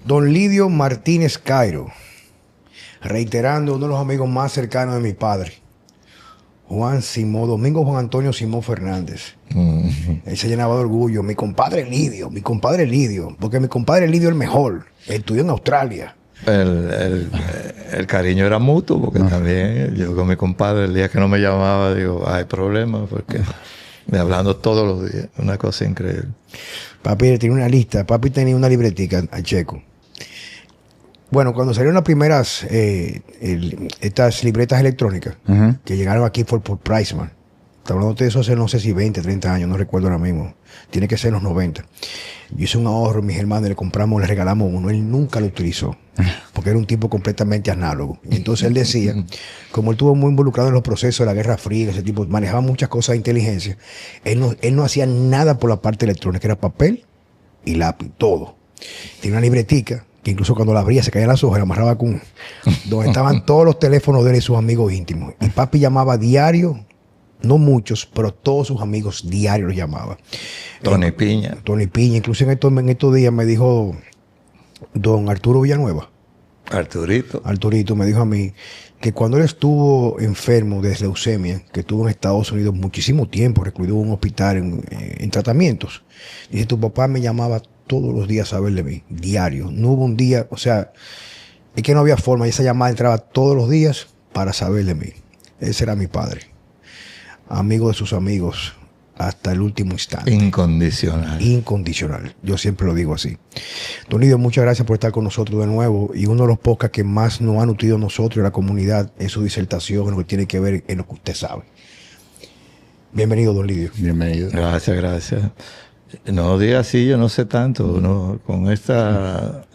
Don Lidio Martínez Cairo, reiterando uno de los amigos más cercanos de mi padre, Domingo Juan Antonio Simón Fernández. Él se llenaba de orgullo. Mi compadre Lidio, porque mi compadre Lidio es el mejor. Estudió en Australia. El cariño era mutuo, porque también yo con mi compadre, el día que no me llamaba, digo, hay problemas, porque me hablando todos los días, una cosa increíble. Papi tenía una lista, papi tenía una libretica a Checo. Bueno, cuando salieron las primeras estas libretas electrónicas que llegaron aquí por Priceman, estamos hablando de eso hace no sé si 20, 30 años, no recuerdo ahora mismo, tiene que ser los 90. Yo hice un ahorro, mis hermanos le compramos, le regalamos uno, él nunca lo utilizó, porque era un tipo completamente análogo. Y entonces él decía, como él estuvo muy involucrado en los procesos de la Guerra Fría, ese tipo, manejaba muchas cosas de inteligencia, él no hacía nada por la parte electrónica, era papel y lápiz, todo. Tiene una libretica, que incluso cuando la abría se caían las hojas, la amarraba con donde estaban todos los teléfonos de él y sus amigos íntimos. Y papi llamaba diario, no muchos, pero todos sus amigos diario los llamaba. Tony Piña, incluso en estos días me dijo don Arturo Villanueva. Arturito me dijo a mí que cuando él estuvo enfermo de leucemia, que estuvo en Estados Unidos muchísimo tiempo, recluido en un hospital en tratamientos, dice, tu papá me llamaba todos los días a saber de mí, diario. No hubo un día, o sea, es que no había forma. Y esa llamada entraba todos los días para saber de mí. Ese era mi padre. Amigo de sus amigos hasta el último instante. Incondicional. Yo siempre lo digo así. Don Lidio, muchas gracias por estar con nosotros de nuevo. Y uno de los podcasts que más nos ha nutrido nosotros y la comunidad es su disertación, en lo que tiene que ver en lo que usted sabe. Bienvenido, don Lidio. Bienvenido. Gracias. No diga así, yo no sé tanto, ¿no? Con estas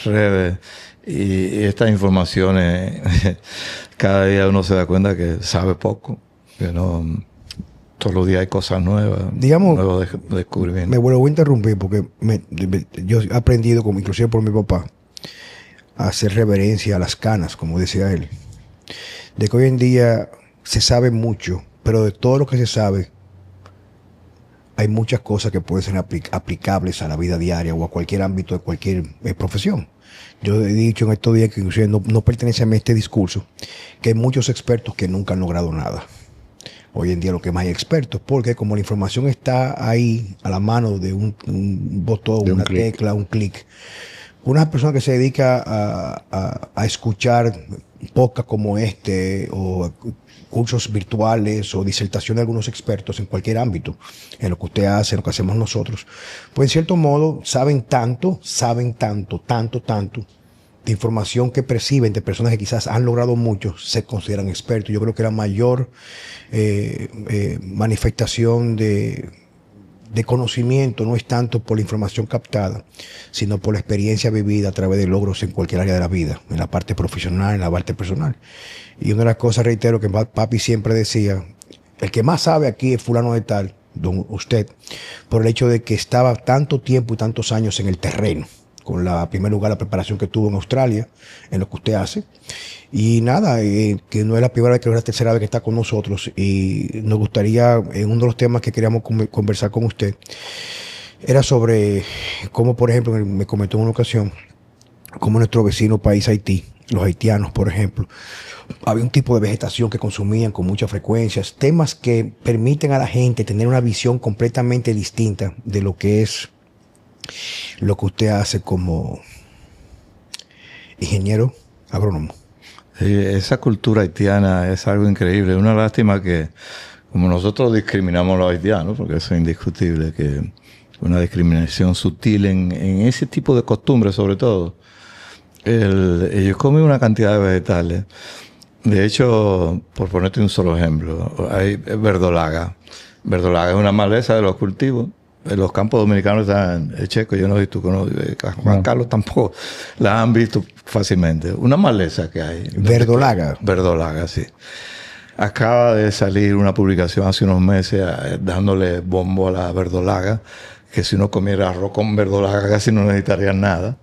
redes y estas informaciones, cada día uno se da cuenta que sabe poco, que no, todos los días hay cosas nuevas, digamos, nuevos descubrimientos. Me vuelvo a interrumpir porque yo he aprendido, como inclusive por mi papá, a hacer reverencia a las canas, como decía él, de que hoy en día se sabe mucho, pero de todo lo que se sabe, hay muchas cosas que pueden ser aplicables a la vida diaria o a cualquier ámbito de cualquier profesión. Yo he dicho en estos días que inclusive no pertenece a mí este discurso, que hay muchos expertos que nunca han logrado nada. Hoy en día lo que más hay expertos, porque como la información está ahí a la mano de un botón, una tecla, un clic, una persona que se dedica a escuchar podcasts como este o cursos virtuales o disertación de algunos expertos en cualquier ámbito, en lo que usted hace, en lo que hacemos nosotros, pues en cierto modo saben tanto de información que perciben de personas que quizás han logrado mucho, se consideran expertos. Yo creo que la mayor manifestación de conocimiento no es tanto por la información captada, sino por la experiencia vivida a través de logros en cualquier área de la vida, en la parte profesional, en la parte personal. Y una de las cosas, reitero, que papi siempre decía, el que más sabe aquí es fulano de tal, usted, por el hecho de que estaba tanto tiempo y tantos años en el terreno, con en primer lugar la preparación que tuvo en Australia, en lo que usted hace. Y nada, que no es la primera vez, que es la tercera vez que está con nosotros. Y nos gustaría, en uno de los temas que queríamos conversar con usted, era sobre cómo, por ejemplo, me comentó en una ocasión, cómo nuestro vecino país Haití, los haitianos, por ejemplo, había un tipo de vegetación que consumían con mucha frecuencia, temas que permiten a la gente tener una visión completamente distinta de lo que es lo que usted hace como ingeniero agrónomo. Sí, esa cultura haitiana es algo increíble. Una lástima que, como nosotros discriminamos a los haitianos, porque eso es indiscutible, que una discriminación sutil en ese tipo de costumbres, sobre todo. Ellos comen una cantidad de vegetales. De hecho, por ponerte un solo ejemplo, hay verdolaga. Verdolaga es una maleza de los cultivos. En los campos dominicanos están, Checo, yo no sé si tú conoces, Juan Carlos tampoco, la han visto fácilmente. Una maleza que hay. Verdolaga. Verdolaga, sí. Acaba de salir una publicación hace unos meses dándole bombo a la verdolaga, que si uno comiera arroz con verdolaga casi no necesitaría nada.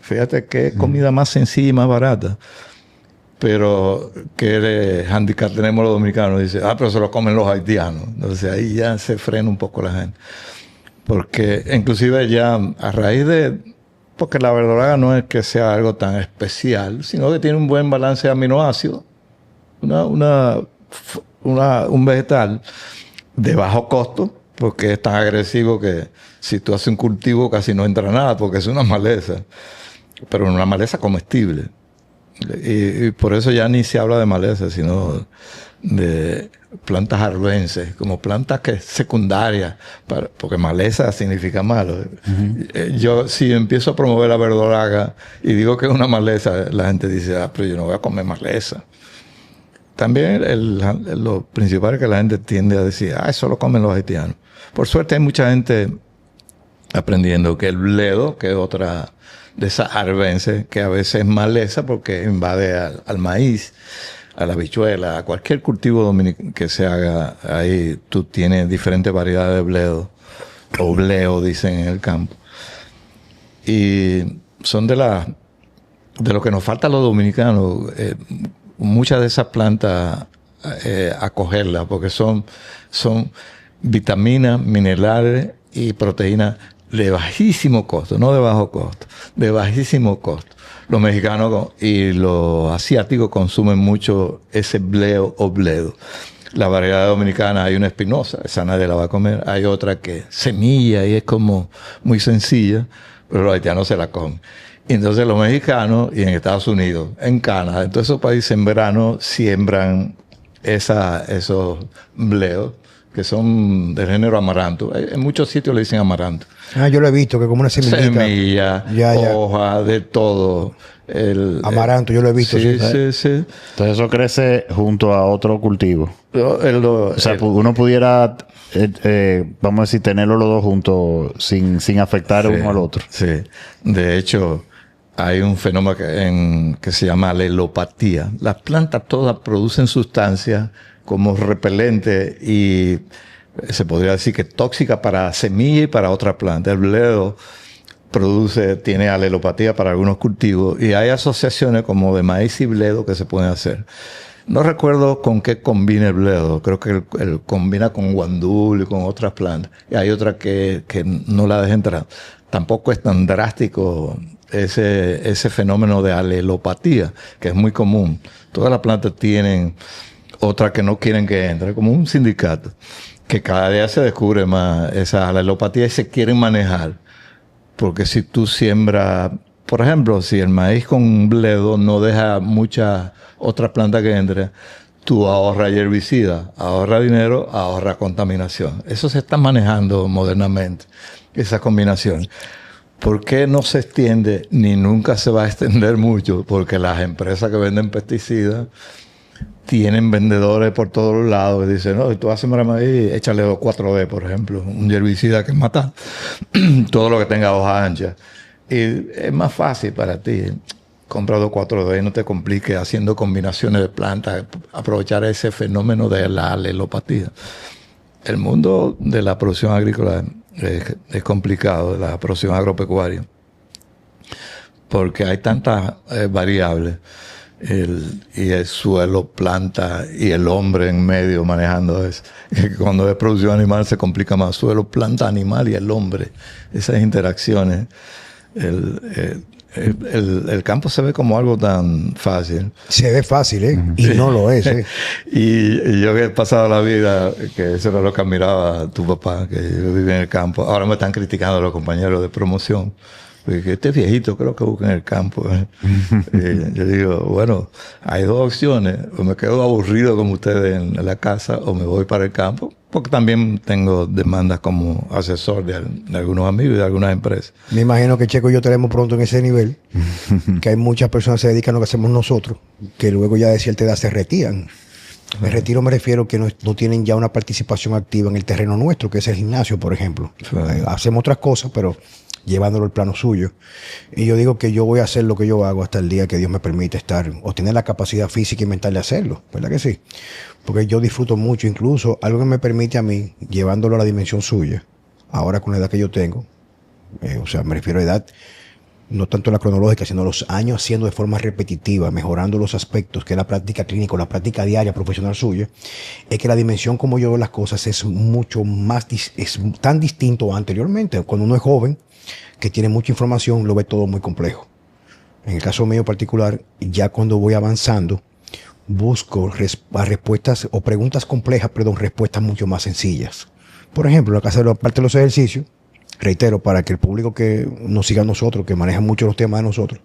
Fíjate qué comida más sencilla y más barata. Pero qué handicap tenemos los dominicanos. Dice, pero se lo comen los haitianos. Entonces ahí ya se frena un poco la gente. Porque inclusive ya a raíz de porque la verdolaga no es que sea algo tan especial, sino que tiene un buen balance de aminoácidos. Un vegetal de bajo costo, porque es tan agresivo que si tú haces un cultivo casi no entra nada, porque es una maleza, pero una maleza comestible. Y por eso ya ni se habla de maleza, sino de plantas arbenses, como plantas que secundarias, porque maleza significa malo. Yo si empiezo a promover la verdolaga y digo que es una maleza, la gente dice, pero yo no voy a comer maleza. También lo principal es que la gente tiende a decir, eso lo comen los haitianos. Por suerte hay mucha gente aprendiendo que el bledo, que es otra de esas arbences, que a veces es maleza porque invade al maíz, a la habichuela, a cualquier cultivo que se haga, ahí tú tienes diferentes variedades de bledo, o bleo, dicen en el campo. Y son de lo que nos falta a los dominicanos, muchas de esas plantas, acogerlas, porque son vitaminas, minerales y proteínas de bajísimo costo, no de bajo costo, de bajísimo costo. Los mexicanos y los asiáticos consumen mucho ese bleo o bledo. La variedad dominicana, hay una espinosa, esa nadie la va a comer. Hay otra que semilla y es como muy sencilla, pero los haitianos se la comen. Y entonces los mexicanos, y en Estados Unidos, en Canadá, en todos esos países en verano siembran esos bleos, que son del género amaranto. En muchos sitios le dicen amaranto. Yo lo he visto, que como una semillita. Semilla, hoja, de todo. Amaranto, yo lo he visto. Sí. Entonces eso crece junto a otro cultivo. O sea, uno pudiera, vamos a decir, tenerlos los dos juntos sin afectar uno al otro. Sí. De hecho, hay un fenómeno que se llama alelopatía. Las plantas todas producen sustancias como repelente y se podría decir que tóxica para semilla y para otras plantas. El bledo tiene alelopatía para algunos cultivos y hay asociaciones como de maíz y bledo que se pueden hacer. No recuerdo con qué combina el bledo, creo que él combina con guandul y con otras plantas. Y hay otra que no la deja entrar. Tampoco es tan drástico ese fenómeno de alelopatía, que es muy común. Todas las plantas tienen otras que no quieren que entre, como un sindicato, que cada día se descubre más esa alelopatía y se quieren manejar. Porque si tú siembras, por ejemplo, si el maíz con bledo no deja muchas otras plantas que entre, tú ahorras herbicida, ahorras dinero, ahorras contaminación. Eso se está manejando modernamente, esa combinación. ¿Por qué no se extiende ni nunca se va a extender mucho? Porque las empresas que venden pesticidas tienen vendedores por todos los lados y dicen, no, si tú vas a sembrar maíz, échale 4D, por ejemplo, un herbicida que mata todo lo que tenga hoja ancha. Y es más fácil para ti. Compra 4D y no te compliques haciendo combinaciones de plantas, aprovechar ese fenómeno de la alelopatía. El mundo de la producción agrícola es complicado, de la producción agropecuaria, porque hay tantas variables. Y el suelo, planta y el hombre en medio manejando eso. Cuando es producción animal se complica más. Suelo, planta, animal y el hombre. Esas interacciones. El campo se ve como algo tan fácil. Se ve fácil, y no lo es. Y yo que he pasado la vida, que eso era lo que admiraba tu papá, que yo vivía en el campo. Ahora me están criticando los compañeros de promoción. Porque este viejito creo que busca en el campo. Yo digo, bueno, hay dos opciones. O me quedo aburrido como ustedes en la casa o me voy para el campo. Porque también tengo demandas como asesor de algunos amigos y de algunas empresas. Me imagino que Checo y yo tenemos pronto en ese nivel. Que hay muchas personas que se dedican a lo que hacemos nosotros. Que luego ya de cierta edad se retiran. Me retiro, me refiero que no tienen ya una participación activa en el terreno nuestro, que es el gimnasio, por ejemplo. Hacemos otras cosas, pero llevándolo al plano suyo. Y yo digo que yo voy a hacer lo que yo hago hasta el día que Dios me permite estar, o tener la capacidad física y mental de hacerlo, ¿verdad que sí? Porque yo disfruto mucho, incluso algo que me permite a mí, llevándolo a la dimensión suya, ahora con la edad que yo tengo, o sea, me refiero a edad, no tanto la cronológica, sino los años haciendo de forma repetitiva, mejorando los aspectos que es la práctica clínica, la práctica diaria profesional suya, es que la dimensión como yo veo las cosas es mucho más, es tan distinto a anteriormente. Cuando uno es joven, que tiene mucha información, lo ve todo muy complejo. En el caso mío particular, ya cuando voy avanzando, busco respuestas o preguntas complejas, respuestas mucho más sencillas. Por ejemplo, en la casa de la parte de los ejercicios, reitero, para que el público que nos siga a nosotros, que maneja mucho los temas de nosotros,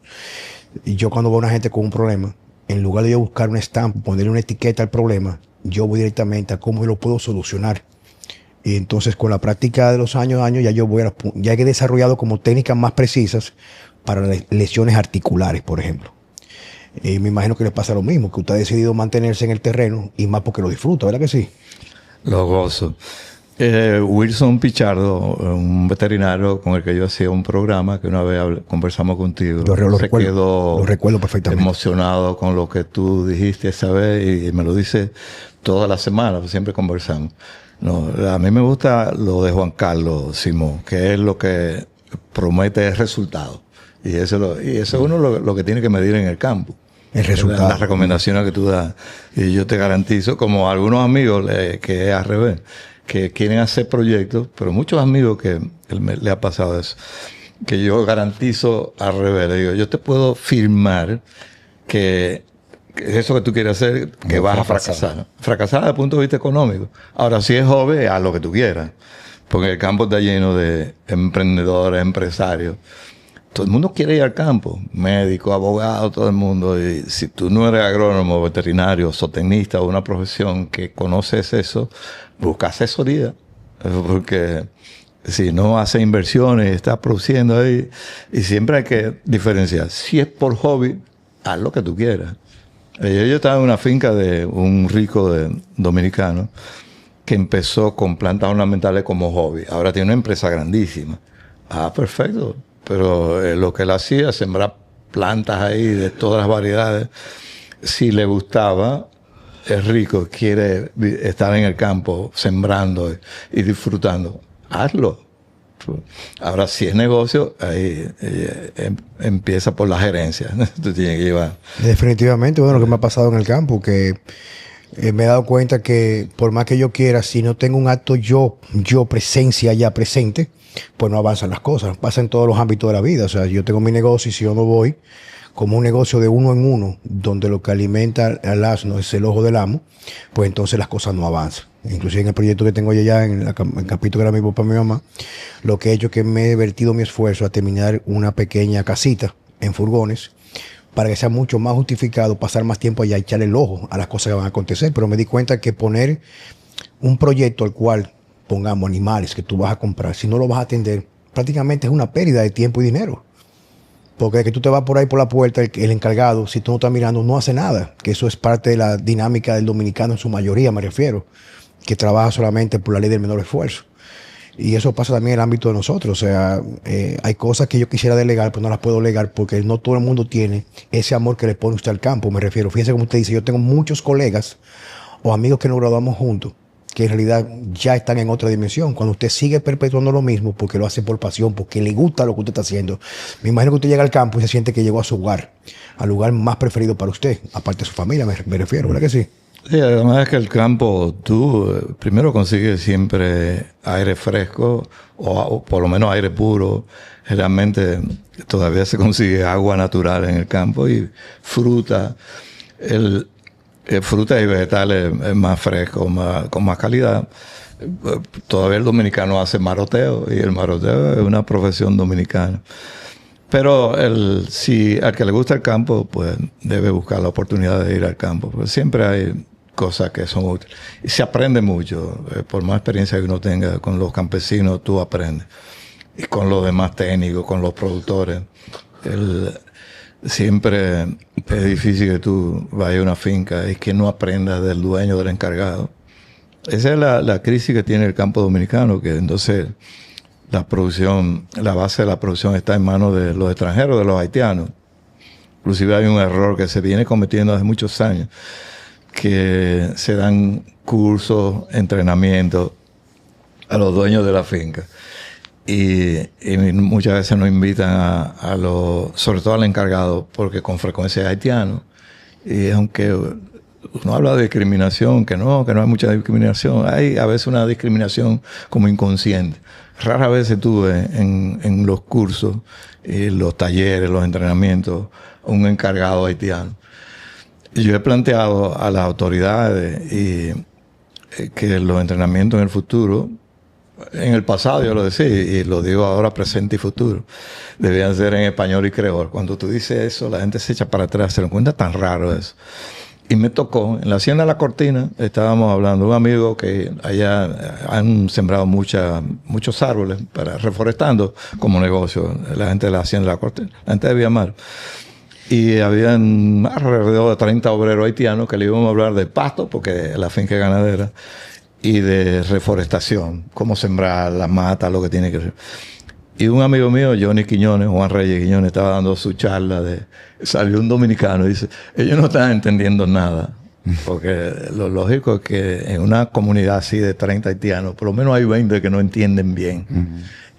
y yo cuando veo a una gente con un problema, en lugar de yo buscar una estampa, ponerle una etiqueta al problema, yo voy directamente a cómo yo lo puedo solucionar. Y entonces con la práctica de los años ya yo ya he desarrollado como técnicas más precisas para lesiones articulares, por ejemplo. Me imagino que les pasa lo mismo, que usted ha decidido mantenerse en el terreno y más porque lo disfruta, ¿verdad que sí? Lo gozo. Wilson Pichardo, un veterinario con el que yo hacía un programa, que una vez conversamos contigo, lo recuerdo perfectamente. Emocionado con lo que tú dijiste esa vez y me lo dice toda la semana, pues siempre conversamos. No, a mí me gusta lo de Juan Carlos Simón, que es lo que promete el resultado. Y eso es uno lo que tiene que medir en el campo. El resultado. Las recomendaciones que tú das. Y yo te garantizo, como algunos amigos que es al revés, que quieren hacer proyectos, pero muchos amigos que le ha pasado eso, que yo garantizo al revés. Le digo, yo te puedo firmar que eso que tú quieres hacer, que vas a fracasar. Fracasar desde el punto de vista económico. Ahora, si es joven, haz lo que tú quieras. Porque el campo está lleno de emprendedores, empresarios. Todo el mundo quiere ir al campo. Médico, abogado, todo el mundo. Y si tú no eres agrónomo, veterinario, zootecnista o una profesión que conoces eso, busca asesoría. Porque si no haces inversiones, estás produciendo ahí. Y siempre hay que diferenciar. Si es por hobby, haz lo que tú quieras. Yo estaba en una finca de un rico dominicano que empezó con plantas ornamentales como hobby. Ahora tiene una empresa grandísima. Ah, perfecto. Pero lo que él hacía, sembrar plantas ahí de todas las variedades. Si le gustaba, es rico, quiere estar en el campo sembrando y disfrutando, hazlo. Ahora, si es negocio, ahí empieza por la gerencia. Tú tienes que llevar. Definitivamente, bueno, lo que me ha pasado en el campo, que me he dado cuenta que por más que yo quiera, si no tengo un acto yo presencia ya presente, pues no avanzan las cosas. Pasa en todos los ámbitos de la vida. O sea, yo tengo mi negocio y si yo no voy como un negocio de uno en uno, donde lo que alimenta al asno es el ojo del amo, pues entonces las cosas no avanzan. Inclusive en el proyecto que tengo yo ya, en el capítulo que era mi papá y mi mamá, lo que he hecho es que me he vertido mi esfuerzo a terminar una pequeña casita en furgones, para que sea mucho más justificado pasar más tiempo allá y echarle el ojo a las cosas que van a acontecer. Pero me di cuenta que poner un proyecto al cual pongamos animales que tú vas a comprar, si no lo vas a atender, prácticamente es una pérdida de tiempo y dinero. Porque que tú te vas por ahí por la puerta, el encargado, si tú no estás mirando, no hace nada. Que eso es parte de la dinámica del dominicano en su mayoría, me refiero, que trabaja solamente por la ley del menor esfuerzo. Y eso pasa también en el ámbito de nosotros. O sea, hay cosas que yo quisiera delegar, pero no las puedo delegar porque no todo el mundo tiene ese amor que le pone usted al campo, me refiero. Fíjense como usted dice, yo tengo muchos colegas o amigos que nos graduamos juntos, que en realidad ya están en otra dimensión. Cuando usted sigue perpetuando lo mismo porque lo hace por pasión, porque le gusta lo que usted está haciendo, me imagino que usted llega al campo y se siente que llegó a su hogar, al lugar más preferido para usted, aparte de su familia, me refiero, ¿verdad que sí? Sí, además es que el campo, tú primero consigues siempre aire fresco o por lo menos aire puro. Generalmente todavía se consigue agua natural en el campo y fruta. Frutas y vegetales más frescos, con más calidad. Todavía el dominicano hace maroteo y el maroteo es una profesión dominicana. Pero si al que le gusta el campo, pues debe buscar la oportunidad de ir al campo. Pues siempre hay cosas que son útiles. Y se aprende mucho. Por más experiencia que uno tenga con los campesinos, tú aprendes. Y con los demás técnicos, con los productores. Siempre es difícil que tú vayas a una finca y que no aprendas del dueño, del encargado. Esa es la crisis que tiene el campo dominicano, que entonces la base de la producción está en manos de los extranjeros, de los haitianos. Inclusive hay un error que se viene cometiendo hace muchos años, que se dan cursos, entrenamientos a los dueños de la finca. Y muchas veces nos invitan sobre todo al encargado, porque con frecuencia es haitiano. Y aunque uno habla de discriminación, que no hay mucha discriminación, hay a veces una discriminación como inconsciente. Rara vez tuve en los cursos, los talleres, los entrenamientos, un encargado haitiano. Y yo he planteado a las autoridades que los entrenamientos en el futuro, en el pasado yo lo decía, y lo digo ahora presente y futuro, debían ser en español y creol. Cuando tú dices eso, la gente se echa para atrás, se lo encuentra tan raro eso. Y me tocó, en la Hacienda de la Cortina, estábamos hablando, un amigo que allá han sembrado muchos árboles, reforestando como negocio, la gente de la Hacienda de la Cortina, la gente de Villamar. Y habían alrededor de 30 obreros haitianos que le íbamos a hablar de pasto, porque la finca es ganadera, y de reforestación, cómo sembrar la mata, lo que tiene que ser. Y un amigo mío, Johnny Quiñones, Juan Reyes Quiñones, estaba dando su charla salió un dominicano y dice, ellos no están entendiendo nada. Porque lo lógico es que en una comunidad así de 30 haitianos, por lo menos hay 20 que no entienden bien.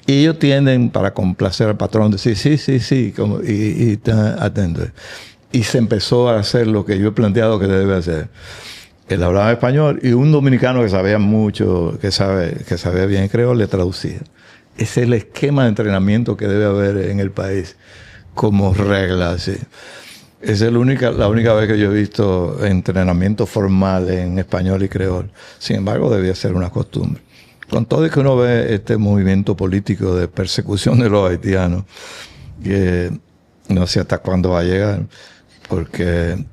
Y ellos tienden, para complacer al patrón, decir sí, y están atentos. Y se empezó a hacer lo que yo he planteado que debe hacer. Él hablaba español y un dominicano que sabía mucho, que sabía bien creol, le traducía. Ese es el esquema de entrenamiento que debe haber en el país como regla. ¿Sí? Esa es la única vez que yo he visto entrenamiento formal en español y creol. Sin embargo, debía ser una costumbre. Con todo y que uno ve este movimiento político de persecución de los haitianos, que no sé hasta cuándo va a llegar, porque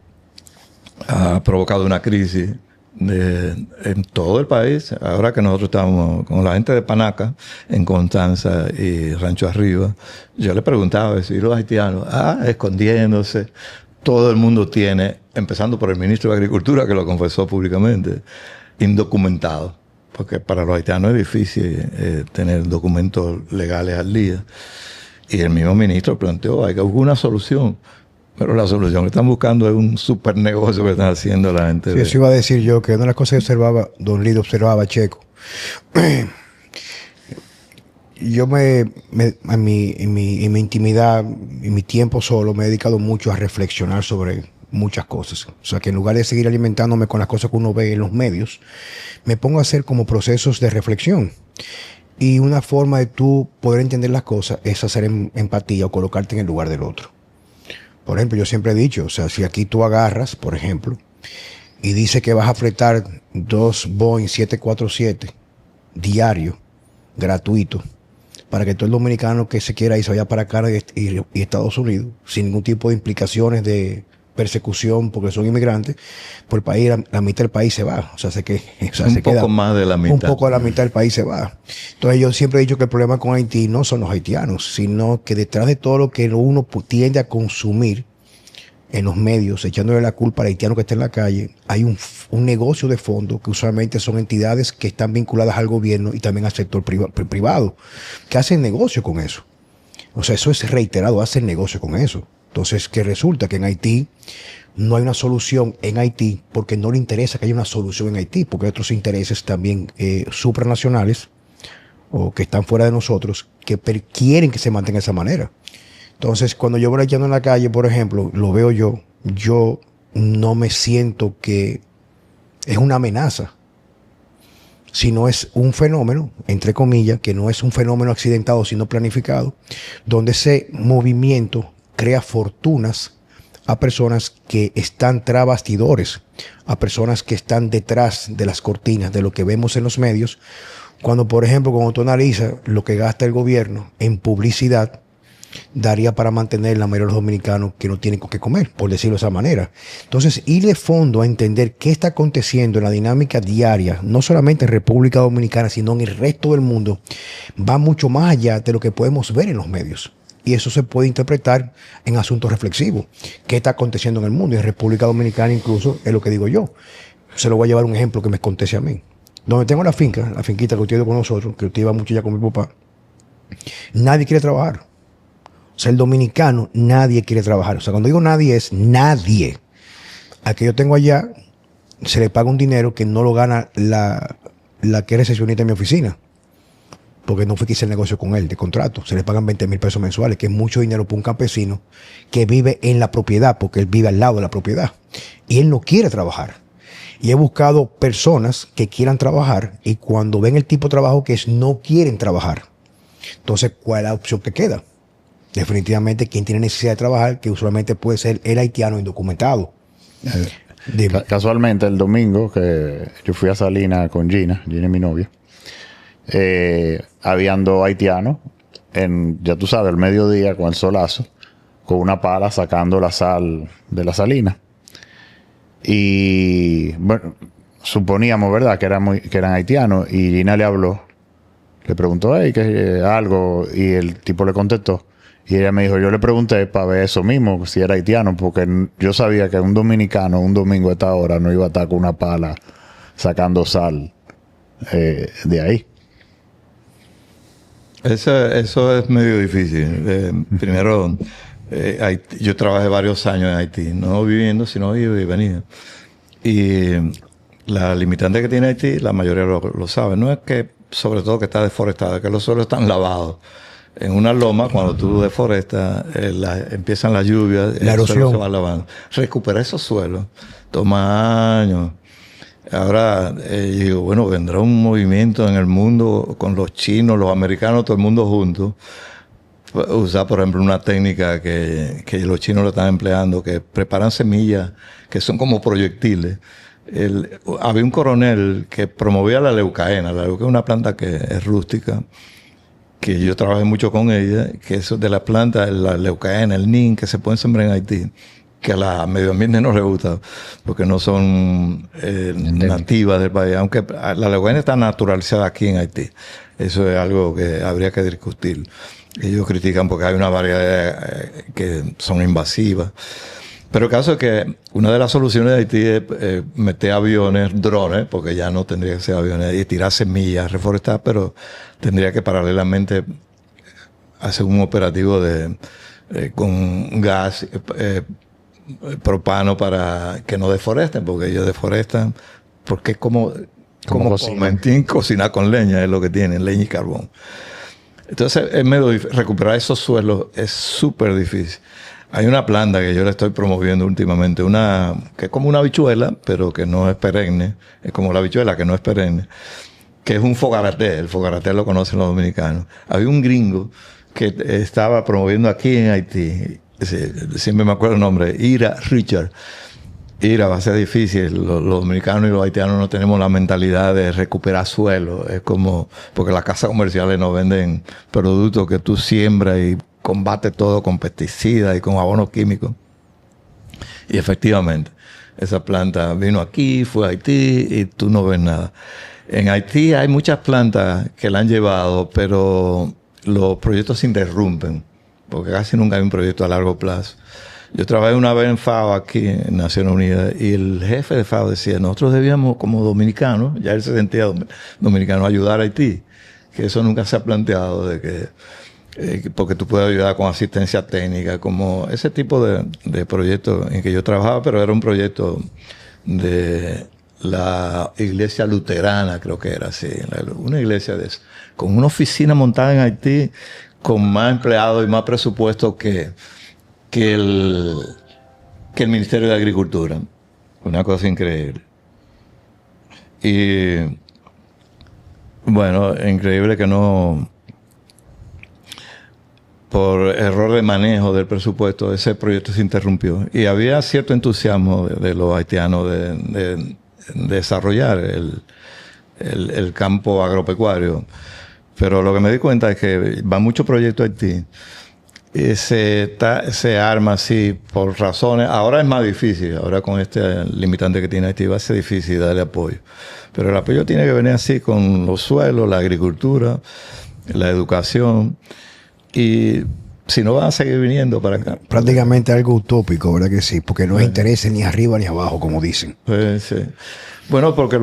ha provocado una crisis en todo el país. Ahora que nosotros estamos con la gente de Panaca, en Constanza y Rancho Arriba, yo le preguntaba si los haitianos, escondiéndose. Todo el mundo tiene, empezando por el ministro de Agricultura, que lo confesó públicamente, indocumentado. Porque para los haitianos es difícil tener documentos legales al día. Y el mismo ministro planteó, hay que buscar una solución. Pero la solución que están buscando es un super negocio que están haciendo la gente. Sí, eso iba a decir yo, que una de las cosas que observaba, don Lido observaba Checo. Yo en mi intimidad, en mi tiempo solo, me he dedicado mucho a reflexionar sobre muchas cosas. O sea, que en lugar de seguir alimentándome con las cosas que uno ve en los medios, me pongo a hacer como procesos de reflexión. Y una forma de tú poder entender las cosas es hacer empatía o colocarte en el lugar del otro. Por ejemplo, yo siempre he dicho, o sea, si aquí tú agarras, por ejemplo, y dice que vas a fletar 2 Boeing 747 diario, gratuito, para que todo el dominicano que se quiera ir se vaya para Canadá y Estados Unidos, sin ningún tipo de implicaciones de persecución porque son inmigrantes, por el país, la mitad del país se va. O sea, se queda más de la mitad. Un poco de la mitad del país se va. Entonces yo siempre he dicho que el problema con Haití no son los haitianos, sino que detrás de todo lo que uno tiende a consumir en los medios, echándole la culpa al haitiano que está en la calle, hay un negocio de fondo que usualmente son entidades que están vinculadas al gobierno y también al sector privado, que hacen negocio con eso. O sea, eso es reiterado, hacen negocio con eso. Entonces, que resulta que en Haití no hay una solución en Haití porque no le interesa que haya una solución en Haití, porque hay otros intereses también supranacionales o que están fuera de nosotros que quieren que se mantenga de esa manera. Entonces, cuando yo voy echando en la calle, por ejemplo, lo veo yo no me siento que es una amenaza, sino es un fenómeno, entre comillas, que no es un fenómeno accidentado, sino planificado, donde ese movimiento crea fortunas a personas que están tras bastidores, a personas que están detrás de las cortinas de lo que vemos en los medios, cuando, por ejemplo, cuando tú analizas lo que gasta el gobierno en publicidad, daría para mantener la mayoría de los dominicanos que no tienen con qué comer, por decirlo de esa manera. Entonces, ir de fondo a entender qué está aconteciendo en la dinámica diaria, no solamente en República Dominicana, sino en el resto del mundo, va mucho más allá de lo que podemos ver en los medios. Y eso se puede interpretar en asuntos reflexivos. ¿Qué está aconteciendo en el mundo? Y en República Dominicana incluso es lo que digo yo. Se lo voy a llevar un ejemplo que me acontece a mí. Donde tengo la finquita que usted iba con nosotros, que usted iba mucho ya con mi papá, nadie quiere trabajar. O sea, el dominicano, nadie quiere trabajar. O sea, cuando digo nadie, es nadie. Al que yo tengo allá, se le paga un dinero que no lo gana la que es recepcionista en mi oficina. porque no fue que hice el negocio con él de contrato. Se le pagan 20,000 pesos mensuales, que es mucho dinero para un campesino que vive en la propiedad, porque él vive al lado de la propiedad. Y él no quiere trabajar. Y he buscado personas que quieran trabajar y cuando ven el tipo de trabajo que es, no quieren trabajar. Entonces, ¿cuál es la opción que queda? Definitivamente, quien tiene necesidad de trabajar, que usualmente puede ser el haitiano indocumentado. Casualmente, el domingo que yo fui a Salinas con Gina es mi novia, habían 2 haitianos, ya tú sabes, al mediodía con el solazo, con una pala sacando la sal de la salina. Y bueno, suponíamos, ¿verdad?, que eran haitianos. Y Gina le habló, le preguntó, hey, ¿qué algo? Y el tipo le contestó. Y ella me dijo, yo le pregunté para ver eso mismo, si era haitiano, porque yo sabía que un dominicano un domingo a esta hora no iba a estar con una pala sacando sal de ahí. Eso es medio difícil. Primero, yo trabajé varios años en Haití, no viviendo, sino iba y venía. Y la limitante que tiene Haití, la mayoría lo sabe, no es que, sobre todo que está deforestada, es que los suelos están lavados. En una loma, cuando tú deforestas, empiezan las lluvias, la erosión, el suelo se va lavando. Recuperar esos suelos toma años. Ahora, digo, bueno, vendrá un movimiento en el mundo con los chinos, los americanos, todo el mundo juntos. Usar, por ejemplo, una técnica que los chinos lo están empleando, que preparan semillas que son como proyectiles. Había un coronel que promovía la leucaena. La leucaena es una planta que es rústica, que yo trabajé mucho con ella, que eso de la planta, la leucaena, el nin, que se pueden sembrar en Haití, que a la medio ambiente no les gusta, porque no son nativas del país, aunque la leucaena está naturalizada aquí en Haití. Eso es algo que habría que discutir. Ellos critican porque hay una variedad que son invasivas. Pero el caso es que una de las soluciones de Haití es meter aviones, drones, porque ya no tendría que ser aviones, y tirar semillas, reforestar, pero tendría que paralelamente hacer un operativo con gas propano para que no deforesten, porque ellos deforestan, porque es como cocinar con leña, es lo que tienen, leña y carbón. Entonces, es medio difícil. Recuperar esos suelos es súper difícil. Hay una planta que yo le estoy promoviendo últimamente, que es como una habichuela, pero que no es perenne. Es como la habichuela que no es perenne, que es un fogaraté. El fogaraté lo conocen los dominicanos. Había un gringo que estaba promoviendo aquí en Haití, siempre me acuerdo el nombre, Ira Richard. Ira, va a ser difícil. Los dominicanos y los haitianos no tenemos la mentalidad de recuperar suelo. Es como, porque las casas comerciales nos venden productos que tú siembras y combate todo con pesticidas y con abonos químicos. Y efectivamente, esa planta vino aquí, fue a Haití y tú no ves nada. En Haití hay muchas plantas que la han llevado, pero los proyectos se interrumpen, porque casi nunca hay un proyecto a largo plazo. Yo trabajé una vez en FAO aquí en Naciones Unidas y el jefe de FAO decía, nosotros debíamos como dominicanos, ya él se sentía dominicano, ayudar a Haití, que eso nunca se ha planteado, de que porque tú puedes ayudar con asistencia técnica, como ese tipo de proyectos en que yo trabajaba, pero era un proyecto de la iglesia luterana, creo que era así, una iglesia de eso, con una oficina montada en Haití, con más empleados y más presupuesto que el Ministerio de Agricultura. Una cosa increíble. Y bueno, increíble que no, por error de manejo del presupuesto, ese proyecto se interrumpió. Y había cierto entusiasmo de los haitianos de desarrollar el campo agropecuario. Pero lo que me di cuenta es que va mucho proyecto a Haití. Se arma así por razones. Ahora es más difícil. Ahora con este limitante que tiene Haití va a ser difícil darle apoyo. Pero el apoyo tiene que venir así con los suelos, la agricultura, la educación. Y si no, van a seguir viniendo para acá. Prácticamente algo utópico, ¿verdad que sí? Porque no interesa ni arriba ni abajo, como dicen. Sí. Bueno, porque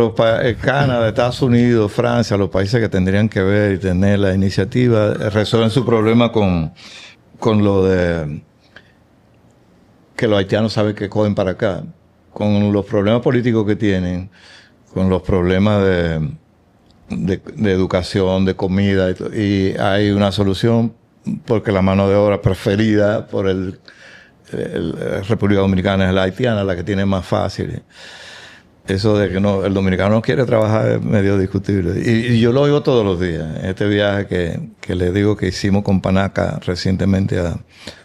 Canadá, Estados Unidos, Francia, los países que tendrían que ver y tener la iniciativa, resuelven su problema con lo de que los haitianos saben que cogen para acá, con los problemas políticos que tienen, con los problemas de educación, de comida, y hay una solución porque la mano de obra preferida por la República Dominicana es la haitiana, la que tiene más fácil. Eso de que el dominicano no quiere trabajar es medio discutible. Y yo lo oigo todos los días. En este viaje que le digo que hicimos con Panaca recientemente a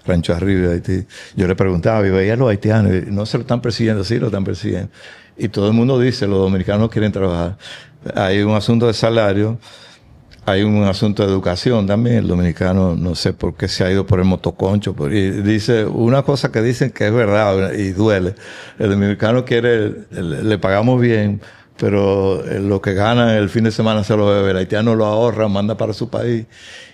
Rancho Arriba, Haití, yo le preguntaba, y veía a los haitianos, y no se lo están persiguiendo, sí lo están persiguiendo. Y todo el mundo dice, los dominicanos quieren trabajar. Hay un asunto de salario, hay un asunto de educación también. El dominicano, no sé por qué se ha ido por el motoconcho. Y dice una cosa que dicen que es verdad y duele. El dominicano quiere, le pagamos bien, pero lo que gana el fin de semana se lo bebe. El haitiano lo ahorra, manda para su país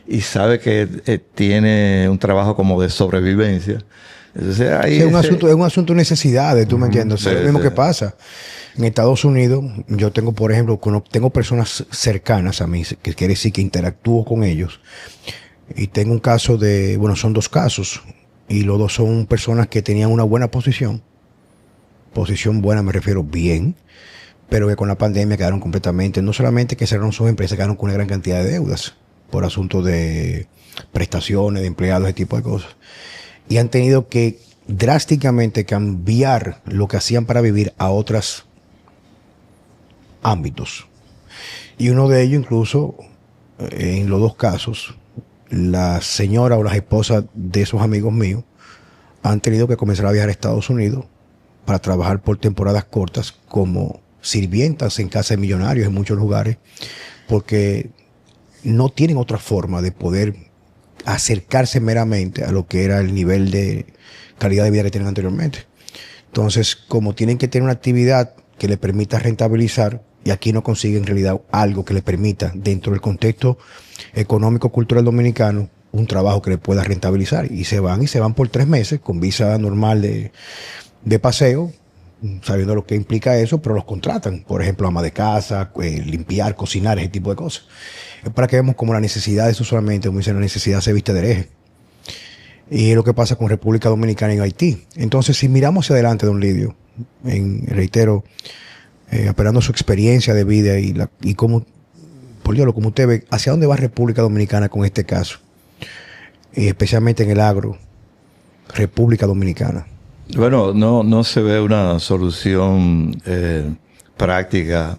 y sabe que tiene un trabajo como de sobrevivencia. Entonces, ahí sí, es un asunto de necesidades, tú me entiendes. Sí, es lo mismo que pasa. En Estados Unidos, yo tengo, por ejemplo, tengo personas cercanas a mí, que quiere decir que interactúo con ellos. Y tengo un caso son 2 casos. Y los 2 son personas que tenían una buena posición. Posición buena, me refiero bien. Pero que con la pandemia quedaron completamente, no solamente que cerraron sus empresas, quedaron con una gran cantidad de deudas. Por asuntos de prestaciones, de empleados, ese tipo de cosas. Y han tenido que drásticamente cambiar lo que hacían para vivir a otros ámbitos. Y uno de ellos, incluso, en los 2 casos, la señora o las esposas de esos amigos míos han tenido que comenzar a viajar a Estados Unidos para trabajar por temporadas cortas como sirvientas en casa de millonarios en muchos lugares, porque no tienen otra forma de poder acercarse meramente a lo que era el nivel de calidad de vida que tenían anteriormente. Entonces, como tienen que tener una actividad que les permita rentabilizar, y aquí no consiguen en realidad algo que les permita, dentro del contexto económico-cultural dominicano, un trabajo que les pueda rentabilizar. Y se van por 3 meses con visa normal de paseo, sabiendo lo que implica eso, pero los contratan. Por ejemplo, ama de casa, limpiar, cocinar, ese tipo de cosas. Es para que vemos como la necesidad, eso solamente, como dicen, la necesidad se viste de hereje. Y es lo que pasa con República Dominicana y Haití. Entonces, si miramos hacia adelante, don Lidio, reitero, apelando a su experiencia de vida y cómo, por Dios, como usted ve, hacia dónde va República Dominicana con este caso, y especialmente en el agro, República Dominicana. Bueno, no se ve una solución práctica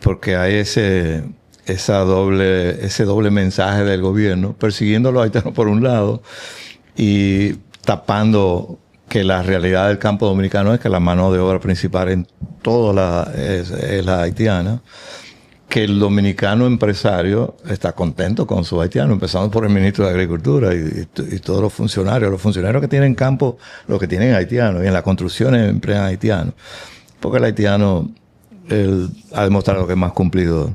porque hay ese doble mensaje del gobierno persiguiendo a los haitianos por un lado y tapando que la realidad del campo dominicano es que la mano de obra principal en todo es la haitiana, que el dominicano empresario está contento con su haitiano, empezando por el ministro de Agricultura y todos los funcionarios que tienen campo, los que tienen haitianos, y en las construcciones emplean haitianos, porque el haitiano él ha demostrado que es más cumplidor,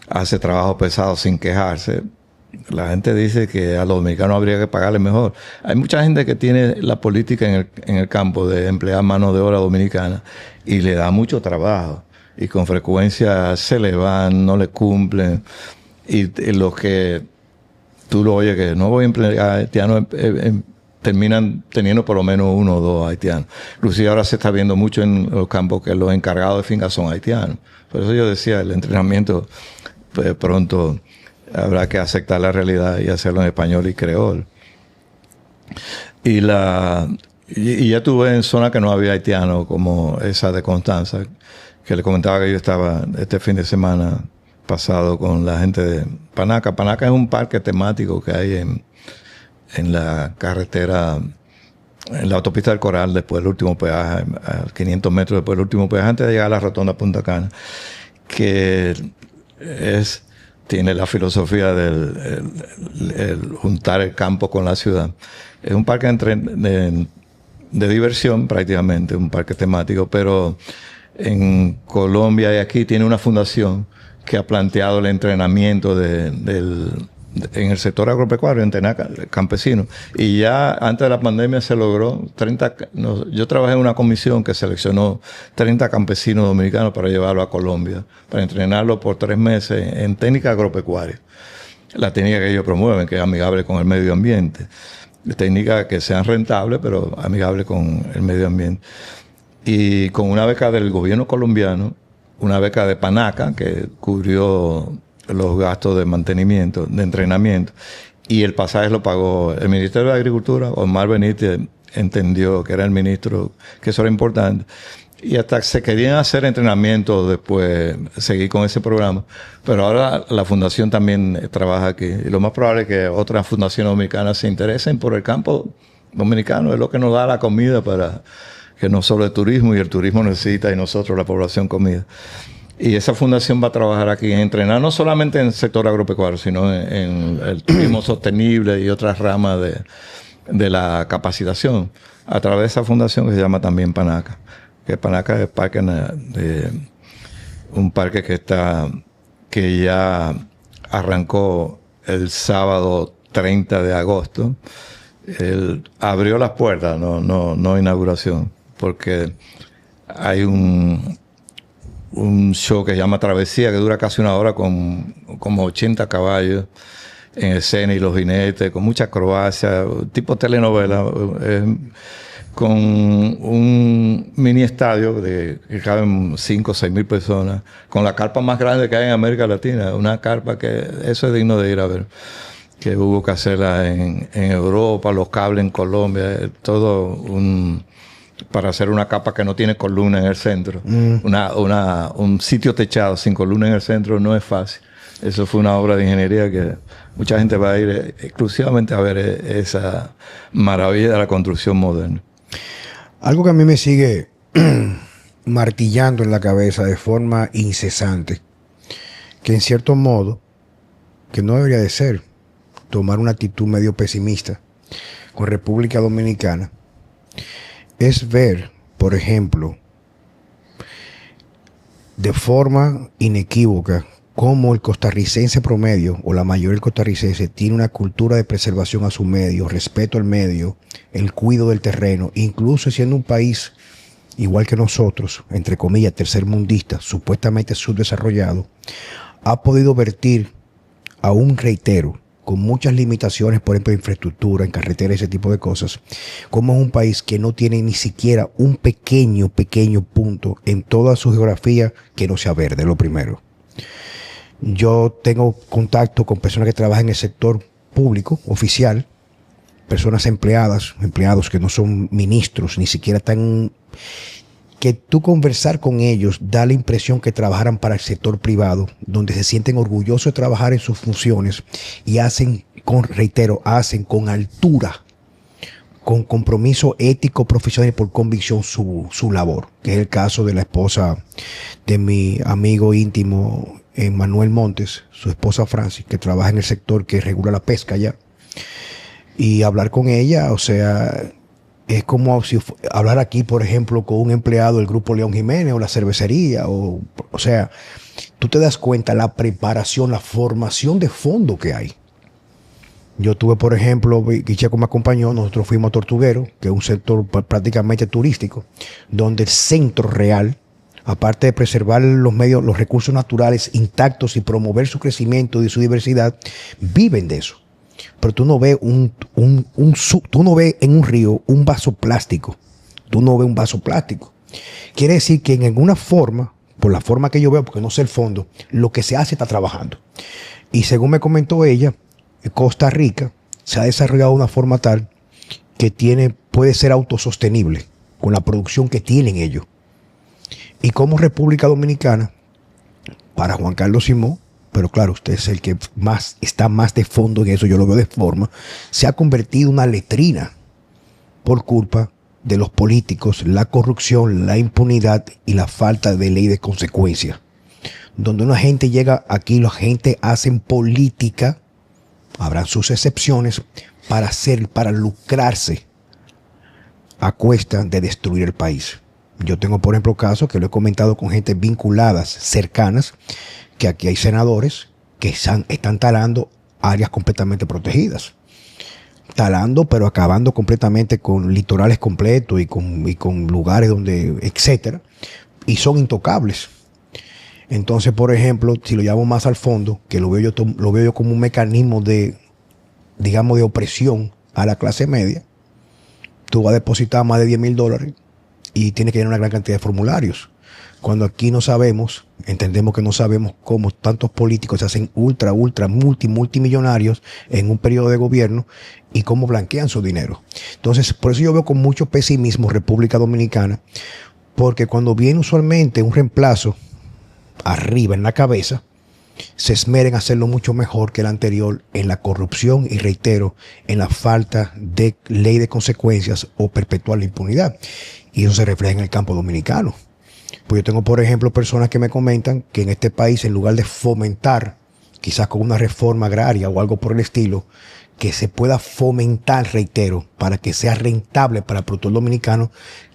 hace trabajo pesado sin quejarse. La gente dice que a los dominicanos habría que pagarles mejor. Hay mucha gente que tiene la política en el campo de emplear mano de obra dominicana y le da mucho trabajo. Y con frecuencia se le van, no le cumplen. Y los que tú lo oyes que no voy a emplear haitianos, terminan teniendo por lo menos 1 o 2 haitianos. Inclusive ahora se está viendo mucho en los campos que los encargados de fincas son haitianos. Por eso yo decía, el entrenamiento pues, pronto habrá que aceptar la realidad y hacerlo en español y creol. Y ya tuve en zonas que no había haitianos, como esa de Constanza, que le comentaba que yo estaba este fin de semana pasado con la gente de Panaca. Panaca es un parque temático que hay en la carretera, en la autopista del Coral, después del último peaje, a 500 metros después del último peaje, antes de llegar a la rotonda Punta Cana, que tiene la filosofía del juntar el campo con la ciudad. Es un parque de diversión prácticamente, un parque temático, pero en Colombia y aquí tiene una fundación que ha planteado el entrenamiento en el sector agropecuario, en Tenaca, campesino. Y ya antes de la pandemia se logró yo trabajé en una comisión que seleccionó 30 campesinos dominicanos para llevarlo a Colombia, para entrenarlos por 3 meses en técnica agropecuaria. La técnica que ellos promueven, que es amigable con el medio ambiente. Técnicas que sean rentables, pero amigables con el medio ambiente. Y con una beca del gobierno colombiano, una beca de Panaca, que cubrió los gastos de mantenimiento, de entrenamiento. Y el pasaje lo pagó el Ministerio de Agricultura. Omar Benítez entendió que era el ministro, que eso era importante. Y hasta se querían hacer entrenamientos después, seguir con ese programa. Pero ahora la fundación también trabaja aquí. Y lo más probable es que otras fundaciones dominicanas se interesen por el campo dominicano. Es lo que nos da la comida para que no solo el turismo, y el turismo necesita, y nosotros, la población, comida. Y esa fundación va a trabajar aquí en entrenar, no solamente en el sector agropecuario, sino en el turismo sostenible y otras ramas de la capacitación, a través de esa fundación que se llama también PANACA. Que PANACA es un parque que ya arrancó el sábado 30 de agosto. Él abrió las puertas, no inauguración, porque hay un show que se llama Travesía, que dura casi una hora, con como 80 caballos en escena y los jinetes, con mucha acrobacia, tipo telenovela, con un mini estadio que caben 5 o 6 mil personas, con la carpa más grande que hay en América Latina, una carpa que eso es digno de ir a ver, que hubo que hacerla en Europa, los cables en Colombia, todo para hacer una capa que no tiene columna en el centro. Un sitio techado sin columna en el centro no es fácil. Eso fue una obra de ingeniería que mucha gente va a ir exclusivamente a ver esa maravilla de la construcción moderna. Algo que a mí me sigue martillando en la cabeza de forma incesante, que en cierto modo, que no debería de ser, tomar una actitud medio pesimista con República Dominicana, es ver, por ejemplo, de forma inequívoca, cómo el costarricense promedio, o la mayoría del costarricense, tiene una cultura de preservación a su medio, respeto al medio, el cuidado del terreno, incluso siendo un país igual que nosotros, entre comillas, tercermundista, supuestamente subdesarrollado, ha podido vertir, aún reitero, con muchas limitaciones, por ejemplo, de infraestructura, en carretera, ese tipo de cosas, como es un país que no tiene ni siquiera un pequeño punto en toda su geografía que no sea verde, lo primero. Yo tengo contacto con personas que trabajan en el sector público, oficial, personas empleados que no son ministros, ni siquiera están, que tú conversar con ellos da la impresión que trabajaran para el sector privado, donde se sienten orgullosos de trabajar en sus funciones y hacen con altura, con compromiso ético, profesional y por convicción su labor, que es el caso de la esposa de mi amigo íntimo, Manuel Montes, su esposa Francis, que trabaja en el sector que regula la pesca allá. Y hablar con ella, o sea, es como si hablar aquí, por ejemplo, con un empleado del Grupo León Jiménez o la cervecería, o sea, tú te das cuenta la preparación, la formación de fondo que hay. Yo tuve, por ejemplo, Guicheco me acompañó, nosotros fuimos a Tortuguero, que es un sector prácticamente turístico, donde el centro real, aparte de preservar los recursos naturales intactos y promover su crecimiento y su diversidad, viven de eso. Pero tú no ves tú no ves en un río un vaso plástico. Tú no ves un vaso plástico. Quiere decir que en alguna forma, por la forma que yo veo, porque no sé el fondo, lo que se hace está trabajando. Y según me comentó ella, Costa Rica se ha desarrollado de una forma tal que puede ser autosostenible con la producción que tienen ellos. Y como República Dominicana, para Juan Carlos Simón, pero claro, usted es el que está más de fondo en eso, yo lo veo de forma, se ha convertido en una letrina por culpa de los políticos, la corrupción, la impunidad y la falta de ley de consecuencias. Donde una gente llega aquí, la gente hacen política, habrán sus excepciones, para lucrarse a cuesta de destruir el país. Yo tengo, por ejemplo, casos que lo he comentado con gente vinculadas, cercanas, que aquí hay senadores que están talando áreas completamente protegidas. Talando, pero acabando completamente con litorales completos y con lugares donde, etcétera, y son intocables. Entonces, por ejemplo, si lo llevamos más al fondo, que lo veo yo como un mecanismo de, digamos, de opresión a la clase media, tú vas a depositar más de $10,000 y tienes que llenar una gran cantidad de formularios. cuando aquí no sabemos, entendemos que no sabemos cómo tantos políticos se hacen multimillonarios en un periodo de gobierno y cómo blanquean su dinero. Entonces, por eso yo veo con mucho pesimismo República Dominicana, porque cuando viene usualmente un reemplazo arriba en la cabeza, se esmera en hacerlo mucho mejor que el anterior en la corrupción y, reitero, en la falta de ley de consecuencias o perpetuar la impunidad. Y eso se refleja en el campo dominicano. Pues yo tengo, por ejemplo, personas que me comentan que en este país, en lugar de fomentar, quizás con una reforma agraria o algo por el estilo, que se pueda fomentar, reitero, para que sea rentable para el productor dominicano,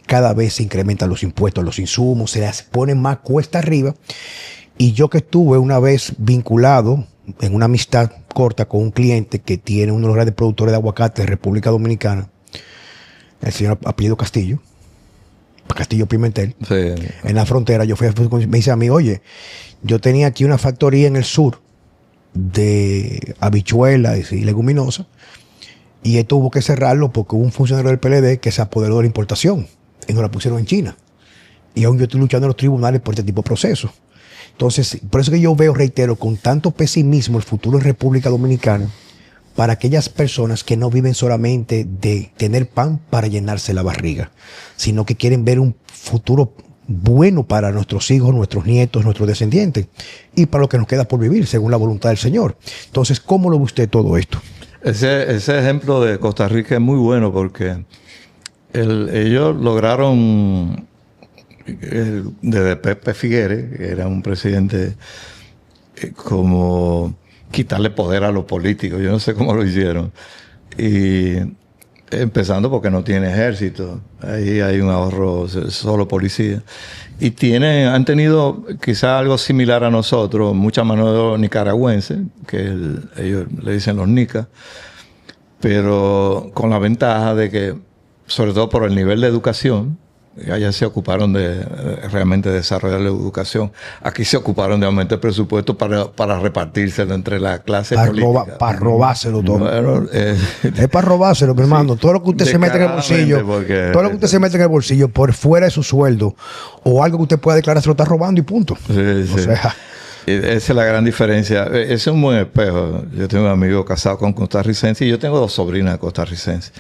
cada vez se incrementan los impuestos, los insumos, se les pone más cuesta arriba. Y yo que estuve una vez vinculado en una amistad corta con un cliente que tiene uno de los grandes productores de aguacate de República Dominicana, el señor apellido Castillo Pimentel, sí. En la frontera, me dice a mí, oye, yo tenía aquí una factoría en el sur de habichuelas y leguminosas, y él tuvo que cerrarlo porque hubo un funcionario del PLD que se apoderó de la importación y nos la pusieron en China. Y aún yo estoy luchando en los tribunales por este tipo de procesos. Entonces, por eso que yo veo, reitero, con tanto pesimismo el futuro en República Dominicana para aquellas personas que no viven solamente de tener pan para llenarse la barriga, sino que quieren ver un futuro bueno para nuestros hijos, nuestros nietos, nuestros descendientes y para lo que nos queda por vivir, según la voluntad del Señor. Entonces, ¿cómo lo ve usted todo esto? Ese ejemplo de Costa Rica es muy bueno porque ellos lograron, desde Pepe Figueres, que era un presidente, como quitarle poder a los políticos. Yo no sé cómo lo hicieron. Y empezando porque no tiene ejército. Ahí hay un ahorro, solo policía. Y han tenido quizás algo similar a nosotros, mucha mano nicaragüense, que ellos le dicen los nicas, pero con la ventaja de que, sobre todo por el nivel de educación, allá se ocuparon de realmente desarrollar la educación. Aquí se ocuparon de aumentar el presupuesto para repartírselo entre la clase política. Para robárselo todo. Bueno, es para robárselo, mi hermano. Sí, todo lo que usted se mete en el bolsillo, todo lo que usted se mete en el bolsillo por fuera de su sueldo o algo que usted pueda declarar se lo está robando y punto. Sí, sí. O sea, esa es la gran diferencia. Ese es un buen espejo. Yo tengo un amigo casado con costarricense y yo tengo 2 sobrinas costarricenses.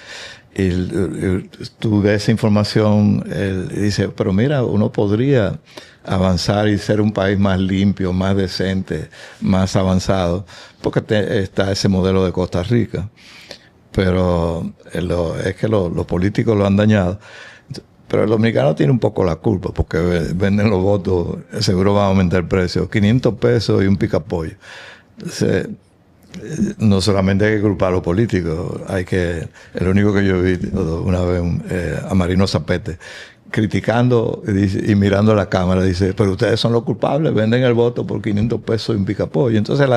Y tú de esa información, él dice, pero mira, uno podría avanzar y ser un país más limpio, más decente, más avanzado, porque está ese modelo de Costa Rica. Pero es que los políticos lo han dañado. Pero el dominicano tiene un poco la culpa, porque venden los votos, seguro va a aumentar el precio, 500 pesos y un picapollo. Entonces, no solamente hay que culpar a los políticos, el único que yo vi una vez a Marino Zapete criticando y mirando a la cámara, dice, pero ustedes son los culpables, venden el voto por 500 pesos y un picapollo. Entonces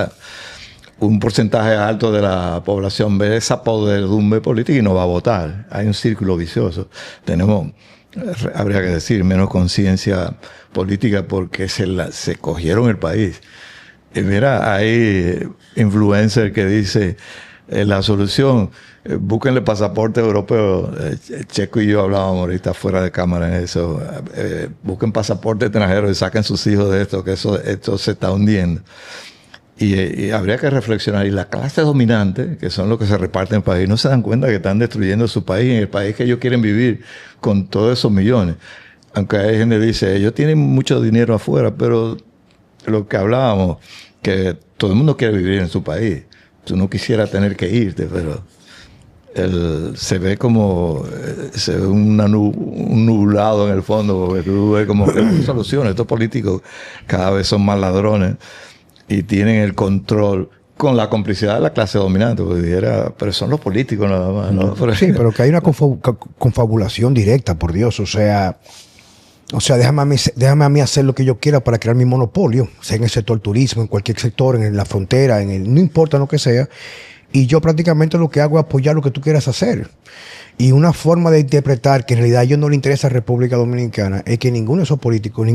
un porcentaje alto de la población ve esa podredumbre política y no va a votar. Hay un círculo vicioso. Habría que decir, menos conciencia política porque se cogieron el país. Y mira, hay influencer que dice la solución, búsquenle pasaporte europeo. Checo y yo hablábamos ahorita fuera de cámara en eso. Busquen pasaporte extranjero y saquen sus hijos de esto, que esto se está hundiendo. Y habría que reflexionar. Y la clase dominante, que son los que se reparten el país, no se dan cuenta que están destruyendo su país, en el país que ellos quieren vivir con todos esos millones. Aunque hay gente que dice, ellos tienen mucho dinero afuera, pero lo que hablábamos, que todo el mundo quiere vivir en su país. Tú no quisieras tener que irte, pero se ve como un nublado en el fondo, porque tú ves como que no hay soluciones. Estos políticos cada vez son más ladrones y tienen el control con la complicidad de la clase dominante, porque pero son los políticos nada más, ¿no? Sí, pero que hay una confabulación directa, por Dios, o sea, déjame a mí hacer lo que yo quiera para crear mi monopolio, sea en el sector turismo, en cualquier sector, en la frontera, no importa lo que sea. Y yo prácticamente lo que hago es apoyar lo que tú quieras hacer. Y una forma de interpretar que en realidad a ellos no les interesa República Dominicana es que ninguno de esos políticos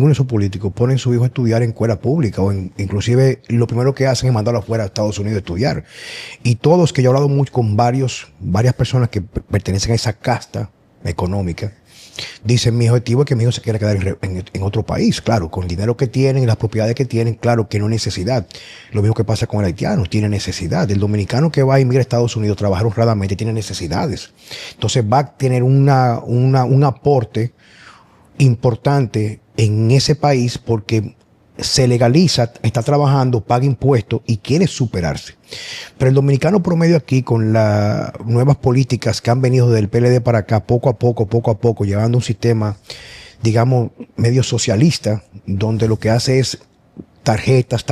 ponen a su hijo a estudiar en escuela pública inclusive lo primero que hacen es mandarlo afuera a Estados Unidos a estudiar. Y todos, que yo he hablado mucho con varias personas que pertenecen a esa casta económica, Dicen, mi objetivo es que mi hijo se quiera quedar en otro país. Claro, con el dinero que tienen, las propiedades que tienen, claro que no hay necesidad. Lo mismo que pasa con el haitiano, tiene necesidad. El dominicano que va a emigrar a Estados Unidos a trabajar honradamente tiene necesidades. Entonces va a tener un aporte importante en ese país porque se legaliza, está trabajando, paga impuestos y quiere superarse. Pero el dominicano promedio aquí, con las nuevas políticas que han venido del PLD para acá, poco a poco, llevando un sistema, digamos, medio socialista, donde lo que hace es tarjetas,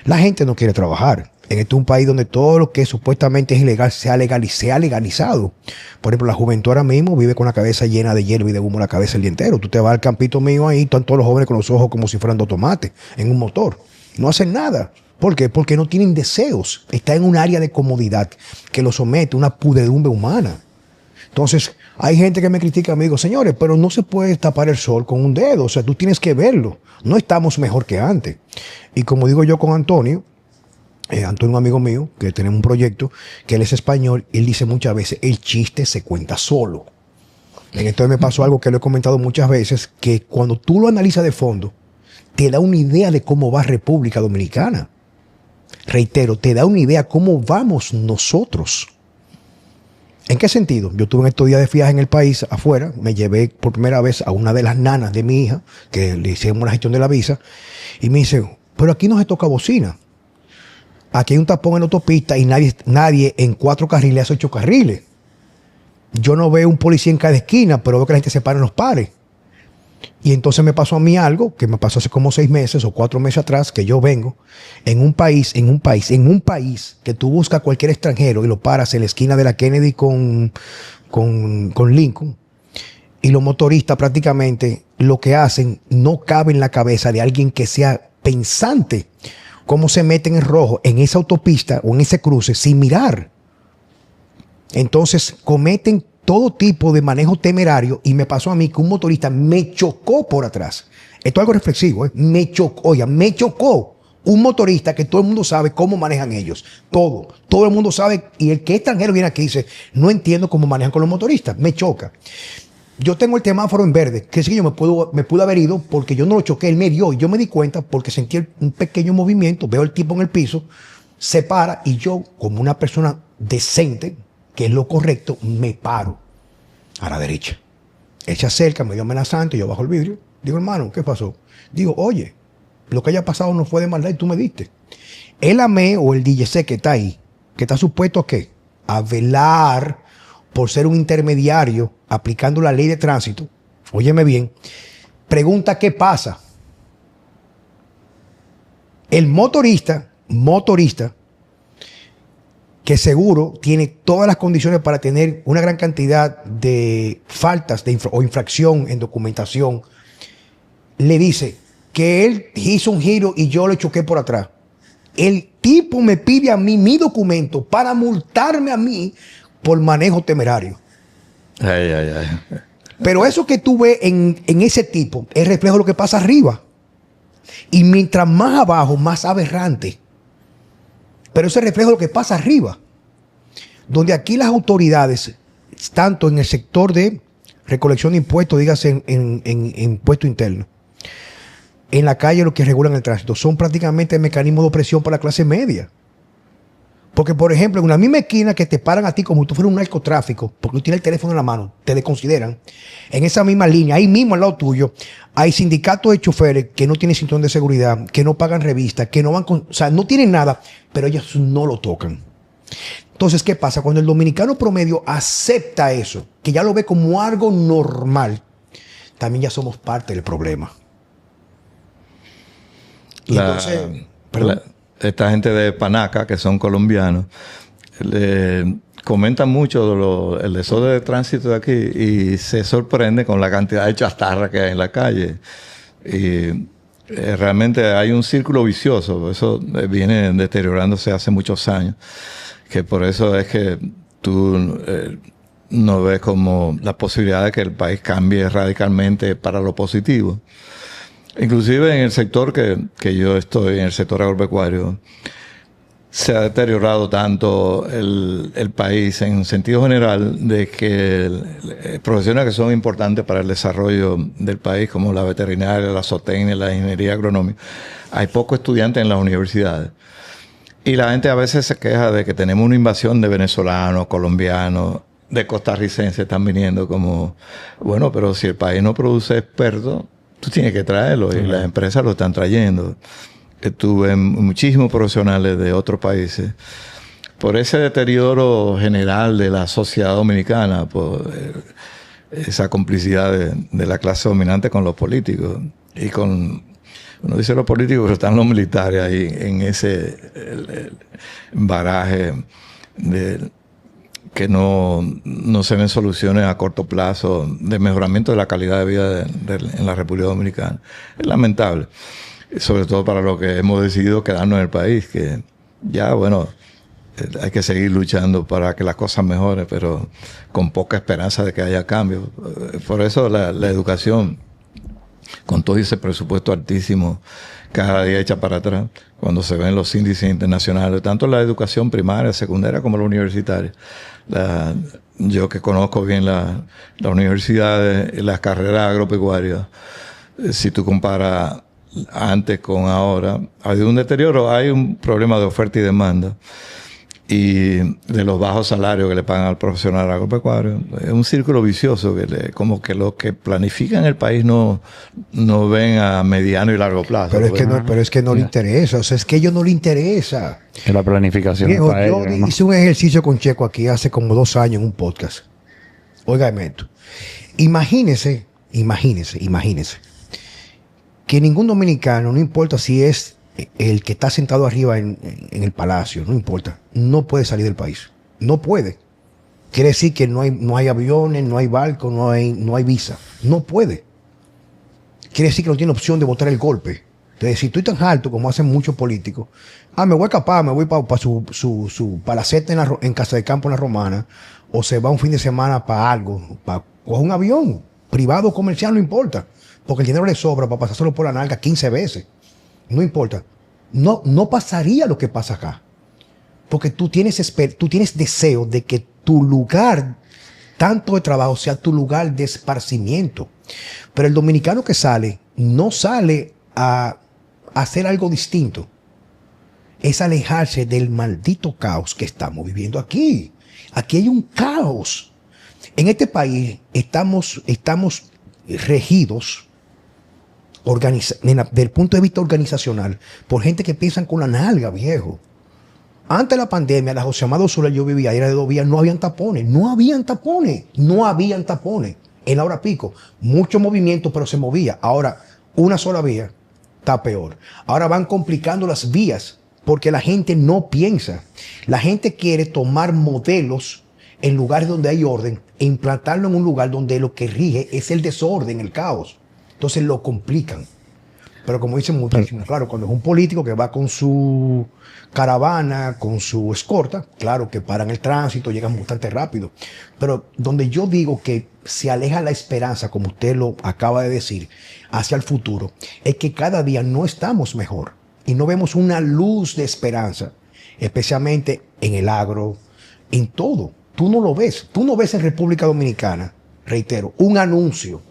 la gente no quiere trabajar. En este es un país donde todo lo que supuestamente es ilegal se ha legalizado. Por ejemplo, la juventud ahora mismo vive con la cabeza llena de hierba y de humo la cabeza el día entero. Tú te vas al campito mío ahí, están todos los jóvenes con los ojos como si fueran dos tomates en un motor. No hacen nada. ¿Por qué? Porque no tienen deseos. Está en un área de comodidad que lo somete a una pudredumbre humana. Entonces, hay gente que me critica, me digo, señores, pero no se puede tapar el sol con un dedo. O sea, tú tienes que verlo. No estamos mejor que antes. Y como digo yo con Antonio, un amigo mío, que tenemos un proyecto, que él es español, y él dice muchas veces, el chiste se cuenta solo. Entonces me pasó algo que lo he comentado muchas veces, que cuando tú lo analizas de fondo, te da una idea de cómo va República Dominicana. Reitero, te da una idea cómo vamos nosotros. ¿En qué sentido? Yo tuve en estos días de viaje en el país, afuera, me llevé por primera vez a una de las nanas de mi hija, que le hicimos la gestión de la visa, y me dice, pero aquí no se toca bocina. Aquí hay un tapón en la autopista y nadie en 4 carriles hace 8 carriles. Yo no veo un policía en cada esquina, pero veo que la gente se para en los pares. Y entonces me pasó a mí algo que me pasó hace como 6 meses o 4 meses atrás, que yo vengo en un país que tú buscas a cualquier extranjero y lo paras en la esquina de la Kennedy con Lincoln. Y los motoristas prácticamente lo que hacen no cabe en la cabeza de alguien que sea pensante. Cómo se meten en rojo en esa autopista o en ese cruce sin mirar. Entonces cometen todo tipo de manejo temerario y me pasó a mí que un motorista me chocó por atrás. Esto es algo reflexivo, ¿eh? Me chocó un motorista que todo el mundo sabe cómo manejan ellos. Todo el mundo sabe, y el que es extranjero viene aquí y dice, no entiendo cómo manejan con los motoristas, me choca. Yo tengo el semáforo en verde, que sí, yo me pude haber ido porque yo no lo choqué, él me vio y yo me di cuenta porque sentí un pequeño movimiento, veo el tipo en el piso, se para y yo, como una persona decente, que es lo correcto, me paro a la derecha. Él se acerca, medio amenazante, yo bajo el vidrio, digo, hermano, ¿qué pasó? Digo, oye, lo que haya pasado no fue de maldad y tú me diste. El AME o el DGC que está ahí, que está supuesto a ¿qué? A velar por ser un intermediario aplicando la ley de tránsito, óyeme bien, pregunta qué pasa. El motorista, que seguro tiene todas las condiciones para tener una gran cantidad de faltas o infracción en documentación, le dice que él hizo un giro y yo le choqué por atrás. El tipo me pide a mí mi documento para multarme a mí por manejo temerario. Pero eso que tú ves en ese tipo es reflejo de lo que pasa arriba. Y mientras más abajo, más aberrante. Pero ese reflejo de lo que pasa arriba. Donde aquí las autoridades, tanto en el sector de recolección de impuestos, dígase en impuesto interno, en la calle lo que regulan el tránsito, son prácticamente mecanismos de opresión para la clase media. Porque, por ejemplo, en una misma esquina que te paran a ti como si tú fueras un narcotráfico, porque tú tienes el teléfono en la mano, te desconsideran. En esa misma línea, ahí mismo al lado tuyo, hay sindicatos de choferes que no tienen cinturón de seguridad, que no pagan revistas, que no van con, o sea, no tienen nada, pero ellos no lo tocan. Entonces, ¿qué pasa? Cuando el dominicano promedio acepta eso, que ya lo ve como algo normal, también ya somos parte del problema. Y entonces, esta gente de Panaca, que son colombianos, comentan mucho el desorden de tránsito de aquí y se sorprende con la cantidad de chatarra que hay en la calle. Y realmente hay un círculo vicioso. Eso viene deteriorándose hace muchos años. Que por eso es que tú no ves como la posibilidad de que el país cambie radicalmente para lo positivo. Inclusive en el sector que yo estoy, en el sector agropecuario, se ha deteriorado tanto el país en sentido general de que profesiones que son importantes para el desarrollo del país, como la veterinaria, la zootecnia, la ingeniería agronómica, hay pocos estudiantes en las universidades. Y la gente a veces se queja de que tenemos una invasión de venezolanos, colombianos, de costarricenses están viniendo como, bueno, pero si el país no produce expertos, tú tienes que traerlos y las empresas lo están trayendo. Tuve muchísimos profesionales de otros países. Por ese deterioro general de la sociedad dominicana, por esa complicidad de la clase dominante con los políticos y con, uno dice los políticos, pero están los militares ahí en ese baraje de que no se ven soluciones a corto plazo de mejoramiento de la calidad de vida en la República Dominicana. Es lamentable, sobre todo para los que hemos decidido quedarnos en el país, que ya, bueno, hay que seguir luchando para que las cosas mejoren, pero con poca esperanza de que haya cambios. Por eso la educación, con todo ese presupuesto altísimo, cada día echa para atrás, cuando se ven los índices internacionales, tanto la educación primaria, secundaria, como la universitaria. Yo que conozco bien las universidades, las carreras agropecuarias, si tú comparas antes con ahora, ha habido un deterioro, hay un problema de oferta y demanda, y de los bajos salarios que le pagan al profesional agropecuario. Es un círculo vicioso que como que los que planifican el país no ven a mediano y largo plazo. Pero es que no le interesa, o sea, es que a ellos no le interesa. Que la planificación Viejo, es para yo ellos, ¿no? hice un ejercicio con Checo aquí hace como 2 años en un podcast. Óigame esto. Imagínese que ningún dominicano, no importa si es el que está sentado arriba en el palacio, no importa, no puede salir del país. No puede. Quiere decir que no hay aviones, no hay barcos, no hay visa. No puede. Quiere decir que no tiene opción de votar el golpe. Entonces, si estoy tan alto como hacen muchos políticos, me voy a escapar, me voy para su palacete en Casa de Campo en la Romana, o se va un fin de semana para algo, para coger un avión privado o comercial, no importa, porque el dinero le sobra para pasárselo por la nalga 15 veces. No importa. No pasaría lo que pasa acá. Porque tú tienes deseo de que tu lugar, tanto de trabajo, sea tu lugar de esparcimiento. Pero el dominicano que sale, no sale a hacer algo distinto. Es alejarse del maldito caos que estamos viviendo aquí. Aquí hay un caos. En este país estamos regidos desde el punto de vista organizacional por gente que piensan con la nalga, viejo. Antes de la pandemia, la José Amado Soler, yo vivía, era de 2 vías, no habían tapones. En la hora pico, mucho movimiento, pero se movía. Ahora, una sola vía, está peor. Ahora van complicando las vías porque la gente no piensa. La gente quiere tomar modelos en lugares donde hay orden e implantarlo en un lugar donde lo que rige es el desorden, el caos. Entonces lo complican. Pero como dicen muchísimo, claro, cuando es un político que va con su caravana, con su escorta, claro que paran el tránsito, llegan bastante rápido. Pero donde yo digo que se aleja la esperanza, como usted lo acaba de decir, hacia el futuro, es que cada día no estamos mejor y no vemos una luz de esperanza, especialmente en el agro, en todo. Tú no lo ves. Tú no ves en República Dominicana, reitero, un anuncio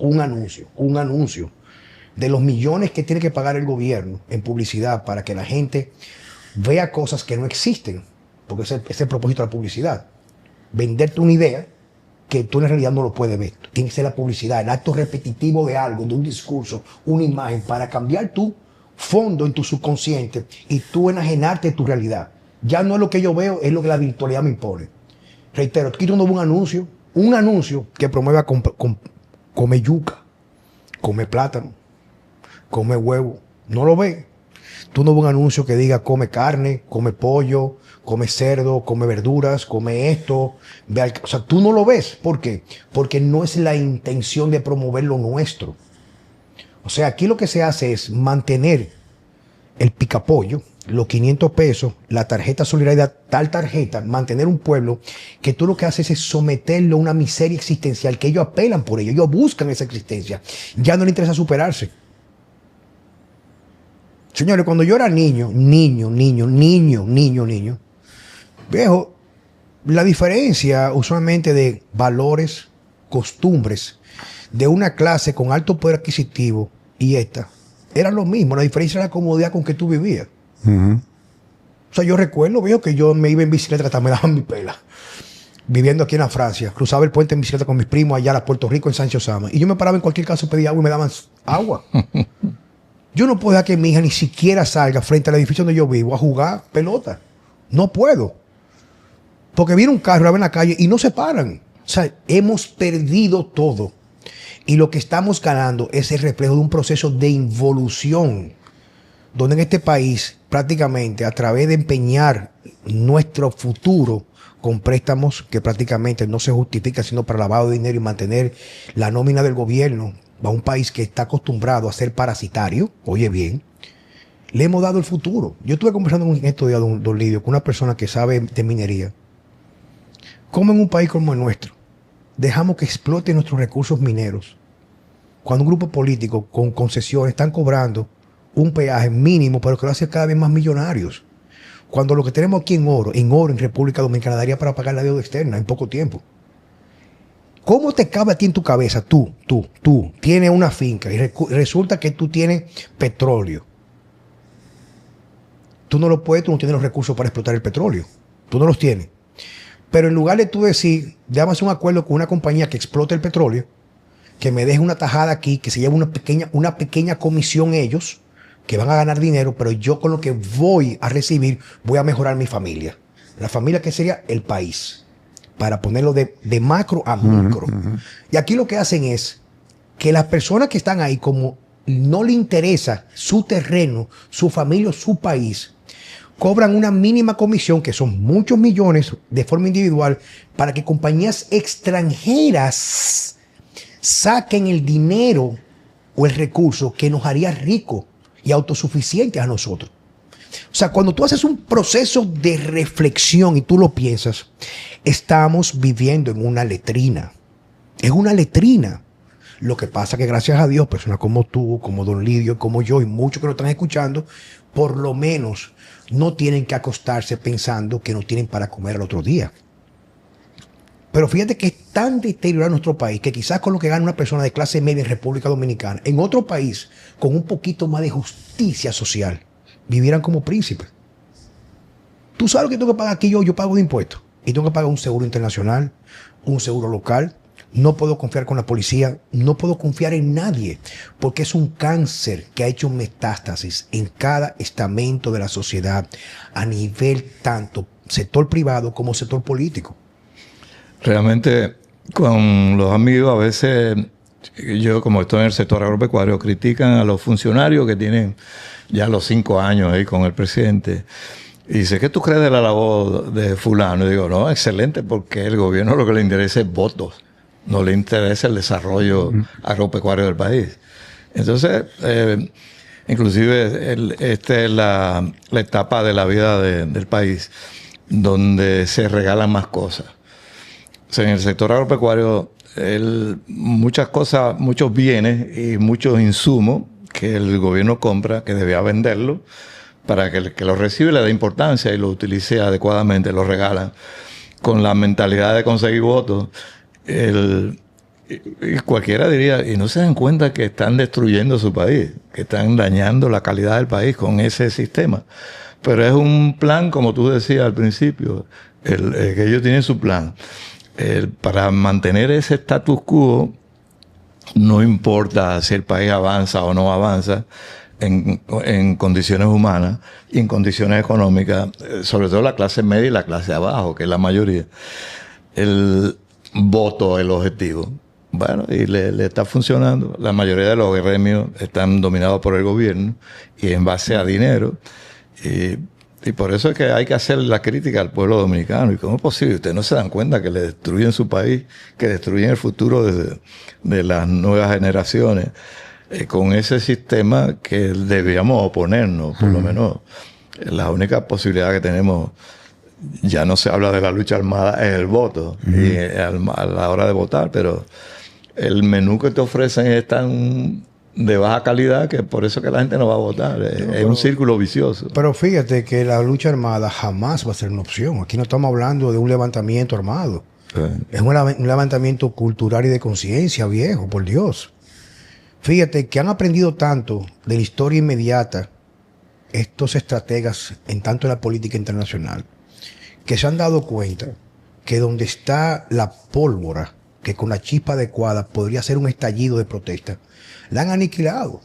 de los millones que tiene que pagar el gobierno en publicidad para que la gente vea cosas que no existen, porque ese es el propósito de la publicidad. Venderte una idea que tú en realidad no lo puedes ver. Tiene que ser la publicidad, el acto repetitivo de algo, de un discurso, una imagen, para cambiar tu fondo en tu subconsciente y tú enajenarte de tu realidad. Ya no es lo que yo veo, es lo que la virtualidad me impone. Reitero, aquí tú no ves un anuncio que promueva come yuca, come plátano, come huevo. No lo ves. Tú no ves un anuncio que diga come carne, come pollo, come cerdo, come verduras, come esto. O sea, tú no lo ves. ¿Por qué? Porque no es la intención de promover lo nuestro. O sea, aquí lo que se hace es mantener el picapollo, los 500 pesos, la tarjeta solidaridad, tal tarjeta, mantener un pueblo que tú lo que haces es someterlo a una miseria existencial, que ellos apelan por ello, ellos buscan esa existencia. Ya no les interesa superarse. Señores, cuando yo era niño, viejo, la diferencia usualmente de valores, costumbres, de una clase con alto poder adquisitivo y esta, era lo mismo. La diferencia era la comodidad con que tú vivías. O sea, yo recuerdo, viejo, que yo me iba en bicicleta, hasta me daban mi pela. Viviendo aquí en la Francia, cruzaba el puente en bicicleta con mis primos allá a Puerto Rico, en Sancho Sama. Y yo me paraba en cualquier caso, pedía agua y me daban agua. Yo no puedo dejar que mi hija ni siquiera salga frente al edificio donde yo vivo a jugar pelota. No puedo. Porque viene un carro, la ven en la calle y no se paran. O sea, hemos perdido todo. Y lo que estamos ganando es el reflejo de un proceso de involución, donde en este país, prácticamente a través de empeñar nuestro futuro con préstamos que prácticamente no se justifican sino para lavado de dinero y mantener la nómina del gobierno a un país que está acostumbrado a ser parasitario, oye bien, le hemos dado el futuro. Yo estuve conversando en estos días, don Lidio, con una persona que sabe de minería. ¿Cómo en un país como el nuestro dejamos que exploten nuestros recursos mineros cuando un grupo político con concesiones están cobrando un peaje mínimo, pero que lo hace cada vez más millonarios? Cuando lo que tenemos aquí en oro en República Dominicana daría para pagar la deuda externa en poco tiempo. ¿Cómo te cabe a ti en tu cabeza? Tú tienes una finca y resulta que tú tienes petróleo. Tú no lo puedes, tú no tienes los recursos para explotar el petróleo. Tú no los tienes. Pero en lugar de tú decir, déjame hacer un acuerdo con una compañía que explote el petróleo, que me deje una tajada aquí, que se lleve una pequeña comisión ellos, que van a ganar dinero, pero yo con lo que voy a recibir voy a mejorar mi familia. La familia que sería el país, para ponerlo de macro a micro. Y aquí lo que hacen es que las personas que están ahí, como no le interesa su terreno, su familia, su país, cobran una mínima comisión, que son muchos millones de forma individual, para que compañías extranjeras saquen el dinero o el recurso que nos haría ricos y autosuficientes a nosotros. O sea, cuando tú haces un proceso de reflexión y tú lo piensas, estamos viviendo en una letrina. Es una letrina. Lo que pasa que gracias a Dios, personas como tú, como don Lidio, como yo y muchos que nos están escuchando, por lo menos no tienen que acostarse pensando que no tienen para comer al otro día. Pero fíjate que es tan deteriorado nuestro país que quizás con lo que gana una persona de clase media en República Dominicana, en otro país con un poquito más de justicia social, vivieran como príncipes. Tú sabes lo que tengo que pagar aquí yo pago de impuestos. Y tengo que pagar un seguro internacional, un seguro local. No puedo confiar con la policía, no puedo confiar en nadie, porque es un cáncer que ha hecho metástasis en cada estamento de la sociedad, a nivel tanto sector privado como sector político. Realmente, con los amigos, a veces, yo como estoy en el sector agropecuario, critican a los funcionarios que tienen ya los 5 años ahí con el presidente. Y dice, ¿qué tú crees de la labor de fulano? Y digo, no, excelente, porque el gobierno lo que le interesa es votos, no le interesa el desarrollo agropecuario del país. Entonces, inclusive, esta es la etapa de la vida del país donde se regalan más cosas. O sea, en el sector agropecuario, muchas cosas, muchos bienes y muchos insumos que el gobierno compra, que debía venderlo, para que el que lo recibe le dé importancia y lo utilice adecuadamente, lo regalan, con la mentalidad de conseguir votos. Y cualquiera diría, y no se dan cuenta que están destruyendo su país, que están dañando la calidad del país con ese sistema. Pero es un plan, como tú decías al principio, que ellos tienen su plan. Para mantener ese status quo, no importa si el país avanza o no avanza en condiciones humanas y en condiciones económicas, sobre todo la clase media y la clase abajo, que es la mayoría. El voto es el objetivo. Bueno, y le está funcionando. La mayoría de los gremios están dominados por el gobierno y en base a dinero. Y por eso es que hay que hacer la crítica al pueblo dominicano. ¿Y cómo es posible? Ustedes no se dan cuenta que le destruyen su país, que destruyen el futuro de las nuevas generaciones, con ese sistema que debíamos oponernos, por lo menos. La única posibilidad que tenemos, ya no se habla de la lucha armada, es el voto, y a la hora de votar, pero el menú que te ofrecen es tan de baja calidad, que por eso que la gente no va a votar. Es un círculo vicioso. Pero fíjate que la lucha armada jamás va a ser una opción. Aquí no estamos hablando de un levantamiento armado. Es un levantamiento cultural y de conciencia, viejo, por Dios. Fíjate que han aprendido tanto de la historia inmediata estos estrategas, en tanto en la política internacional, que se han dado cuenta que donde está la pólvora, que con la chispa adecuada podría ser un estallido de protesta, la han aniquilado.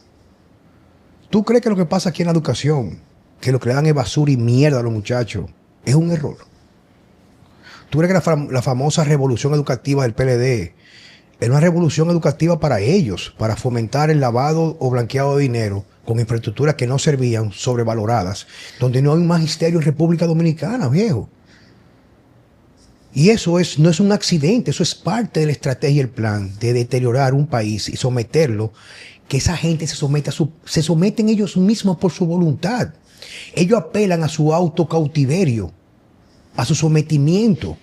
¿Tú crees que lo que pasa aquí en la educación, que lo que le dan es basura y mierda a los muchachos, es un error? ¿Tú crees que la famosa revolución educativa del PLD era una revolución educativa para ellos, para fomentar el lavado o blanqueado de dinero con infraestructuras que no servían, sobrevaloradas, donde no hay un magisterio en República Dominicana, viejo? Y eso no es un accidente, eso es parte de la estrategia y el plan de deteriorar un país y someterlo, que esa gente se someten ellos mismos por su voluntad. Ellos apelan a su autocautiverio, a su sometimiento.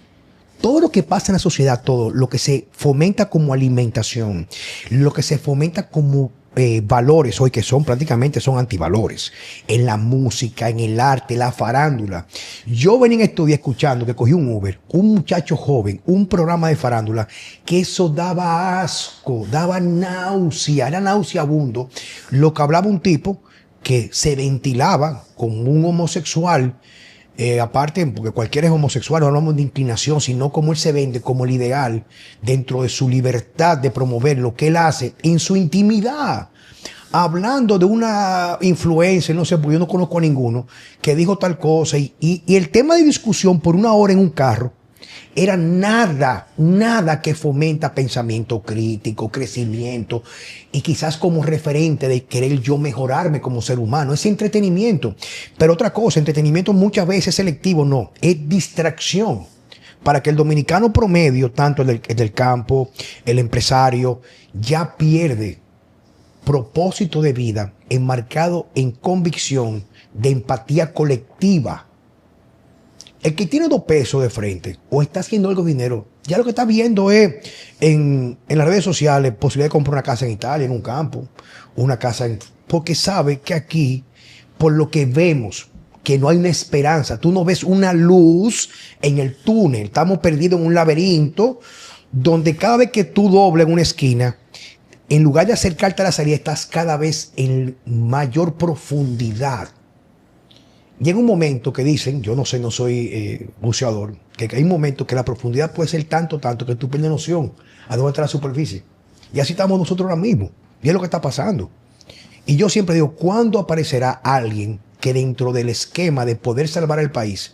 Todo lo que pasa en la sociedad, todo lo que se fomenta como alimentación, lo que se fomenta como valores hoy, que son antivalores, en la música, en el arte, la farándula. Yo venía en estos días escuchando que cogí un Uber, un muchacho joven, un programa de farándula, que eso daba asco, daba náusea, era nauseabundo. Lo que hablaba un tipo que se ventilaba como un homosexual. Aparte, porque cualquiera es homosexual, no hablamos de inclinación, sino como él se vende como el ideal dentro de su libertad de promover lo que él hace en su intimidad. Hablando de una influencer, no sé, porque yo no conozco a ninguno, que dijo tal cosa y el tema de discusión por una hora en un carro era nada que fomenta pensamiento crítico, crecimiento y quizás como referente de querer yo mejorarme como ser humano. Es entretenimiento. Pero otra cosa, entretenimiento muchas veces selectivo, no, es distracción. Para que el dominicano promedio, tanto el del campo, el empresario, ya pierde propósito de vida enmarcado en convicción de empatía colectiva. El que tiene 2 pesos de frente o está haciendo algo de dinero, ya lo que está viendo es en las redes sociales posibilidad de comprar una casa en Italia, en un campo, una casa porque sabe que aquí, por lo que vemos, que no hay una esperanza, tú no ves una luz en el túnel, estamos perdidos en un laberinto donde cada vez que tú dobles en una esquina, en lugar de acercarte a la salida, estás cada vez en mayor profundidad. Llega un momento que dicen, yo no sé, no soy buceador, que hay un momento que la profundidad puede ser tanto que tú pierdes noción a dónde está la superficie. Y así estamos nosotros ahora mismo. Y es lo que está pasando. Y yo siempre digo, ¿cuándo aparecerá alguien que dentro del esquema de poder salvar el país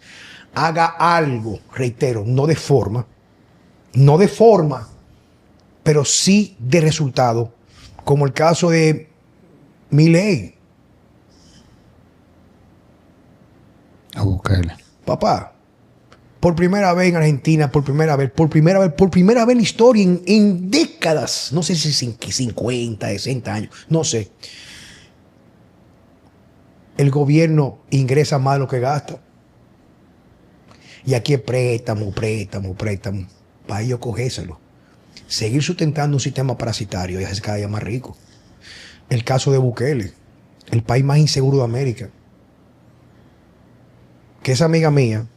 haga algo, reitero, no de forma, pero sí de resultado, como el caso de Milei? A buscarle. Papá, por primera vez en Argentina, por primera vez en la historia, en décadas, no sé si 50, 60 años, no sé. El gobierno ingresa más de lo que gasta. Y aquí es préstamo. Para ellos cogéselo. Seguir sustentando un sistema parasitario y hacerse cada día más rico. El caso de Bukele, el país más inseguro de América. Que esa amiga mía,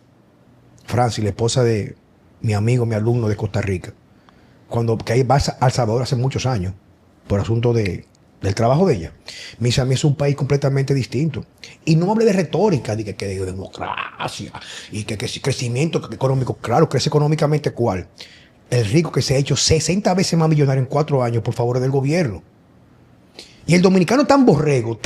Francis, la esposa de mi amigo, mi alumno de Costa Rica, que va a El Salvador hace muchos años, por asunto del trabajo de ella, me dice, a mí es un país completamente distinto. Y no hable de retórica, de que de democracia, y que crecimiento económico. Claro, crece económicamente, ¿cuál? El rico que se ha hecho 60 veces más millonario en 4 años por favor del gobierno. Y el dominicano tan borrego,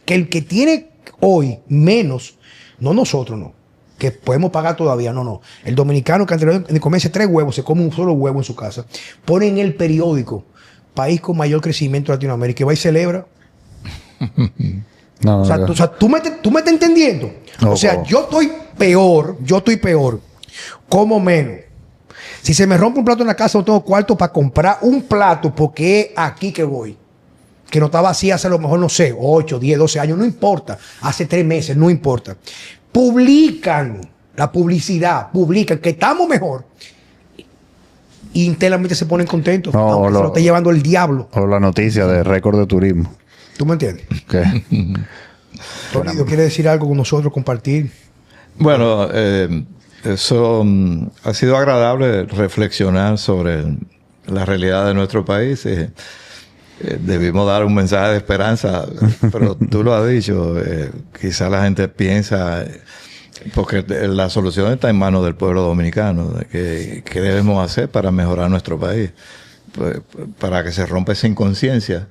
que el que tiene hoy menos, no nosotros, no, que podemos pagar todavía, no. El dominicano que antes de comerse 3 huevos, se come un solo huevo en su casa, pone en el periódico, país con mayor crecimiento de Latinoamérica, y va y celebra. No, o sea, tú me estás entendiendo. No, o sea, yo estoy peor, como menos. Si se me rompe un plato en la casa, no tengo cuarto para comprar un plato, porque es aquí que voy. Que no estaba así hace a lo mejor, no sé, 8, 10, 12 años, no importa. Hace 3 meses, no importa. Publican que estamos mejor. internamente se ponen contentos, No, aunque se lo esté llevando el diablo. O la noticia de récord de turismo. ¿Tú me entiendes? Que Tonido, ¿quiere decir algo con nosotros, compartir? Bueno, eso ha sido agradable reflexionar sobre la realidad de nuestro país. Debimos dar un mensaje de esperanza, pero tú lo has dicho, quizá la gente piensa, porque la solución está en manos del pueblo dominicano, de qué debemos hacer para mejorar nuestro país, pues, para que se rompa esa inconsciencia.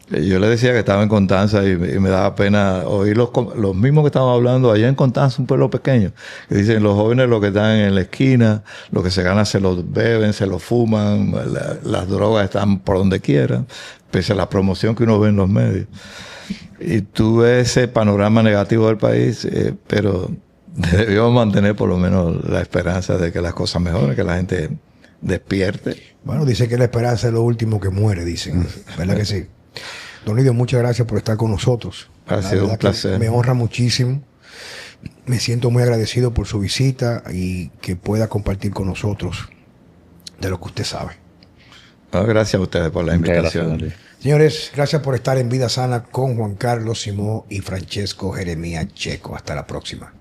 Yo le decía que estaba en Constanza y me daba pena oír los mismos que estaban hablando allá en Constanza, un pueblo pequeño, que dicen los jóvenes lo que están en la esquina, lo que se gana se los beben, se los fuman, las drogas están por donde quieran, pese a la promoción que uno ve en los medios. Y tú ves ese panorama negativo del país, pero debemos mantener por lo menos la esperanza de que las cosas mejoren, que la gente despierte. Bueno, dice que la esperanza es lo último que muere, dicen. ¿Verdad que sí? Don Lidio, muchas gracias por estar con nosotros. Ha sido un placer. Me honra muchísimo. Me siento muy agradecido por su visita y que pueda compartir con nosotros de lo que usted sabe. Bueno, gracias a ustedes por la invitación. Gracias, Señores, gracias por estar en Vida Sana con Juan Carlos Simó y Francesco Jeremías Checo. Hasta la próxima.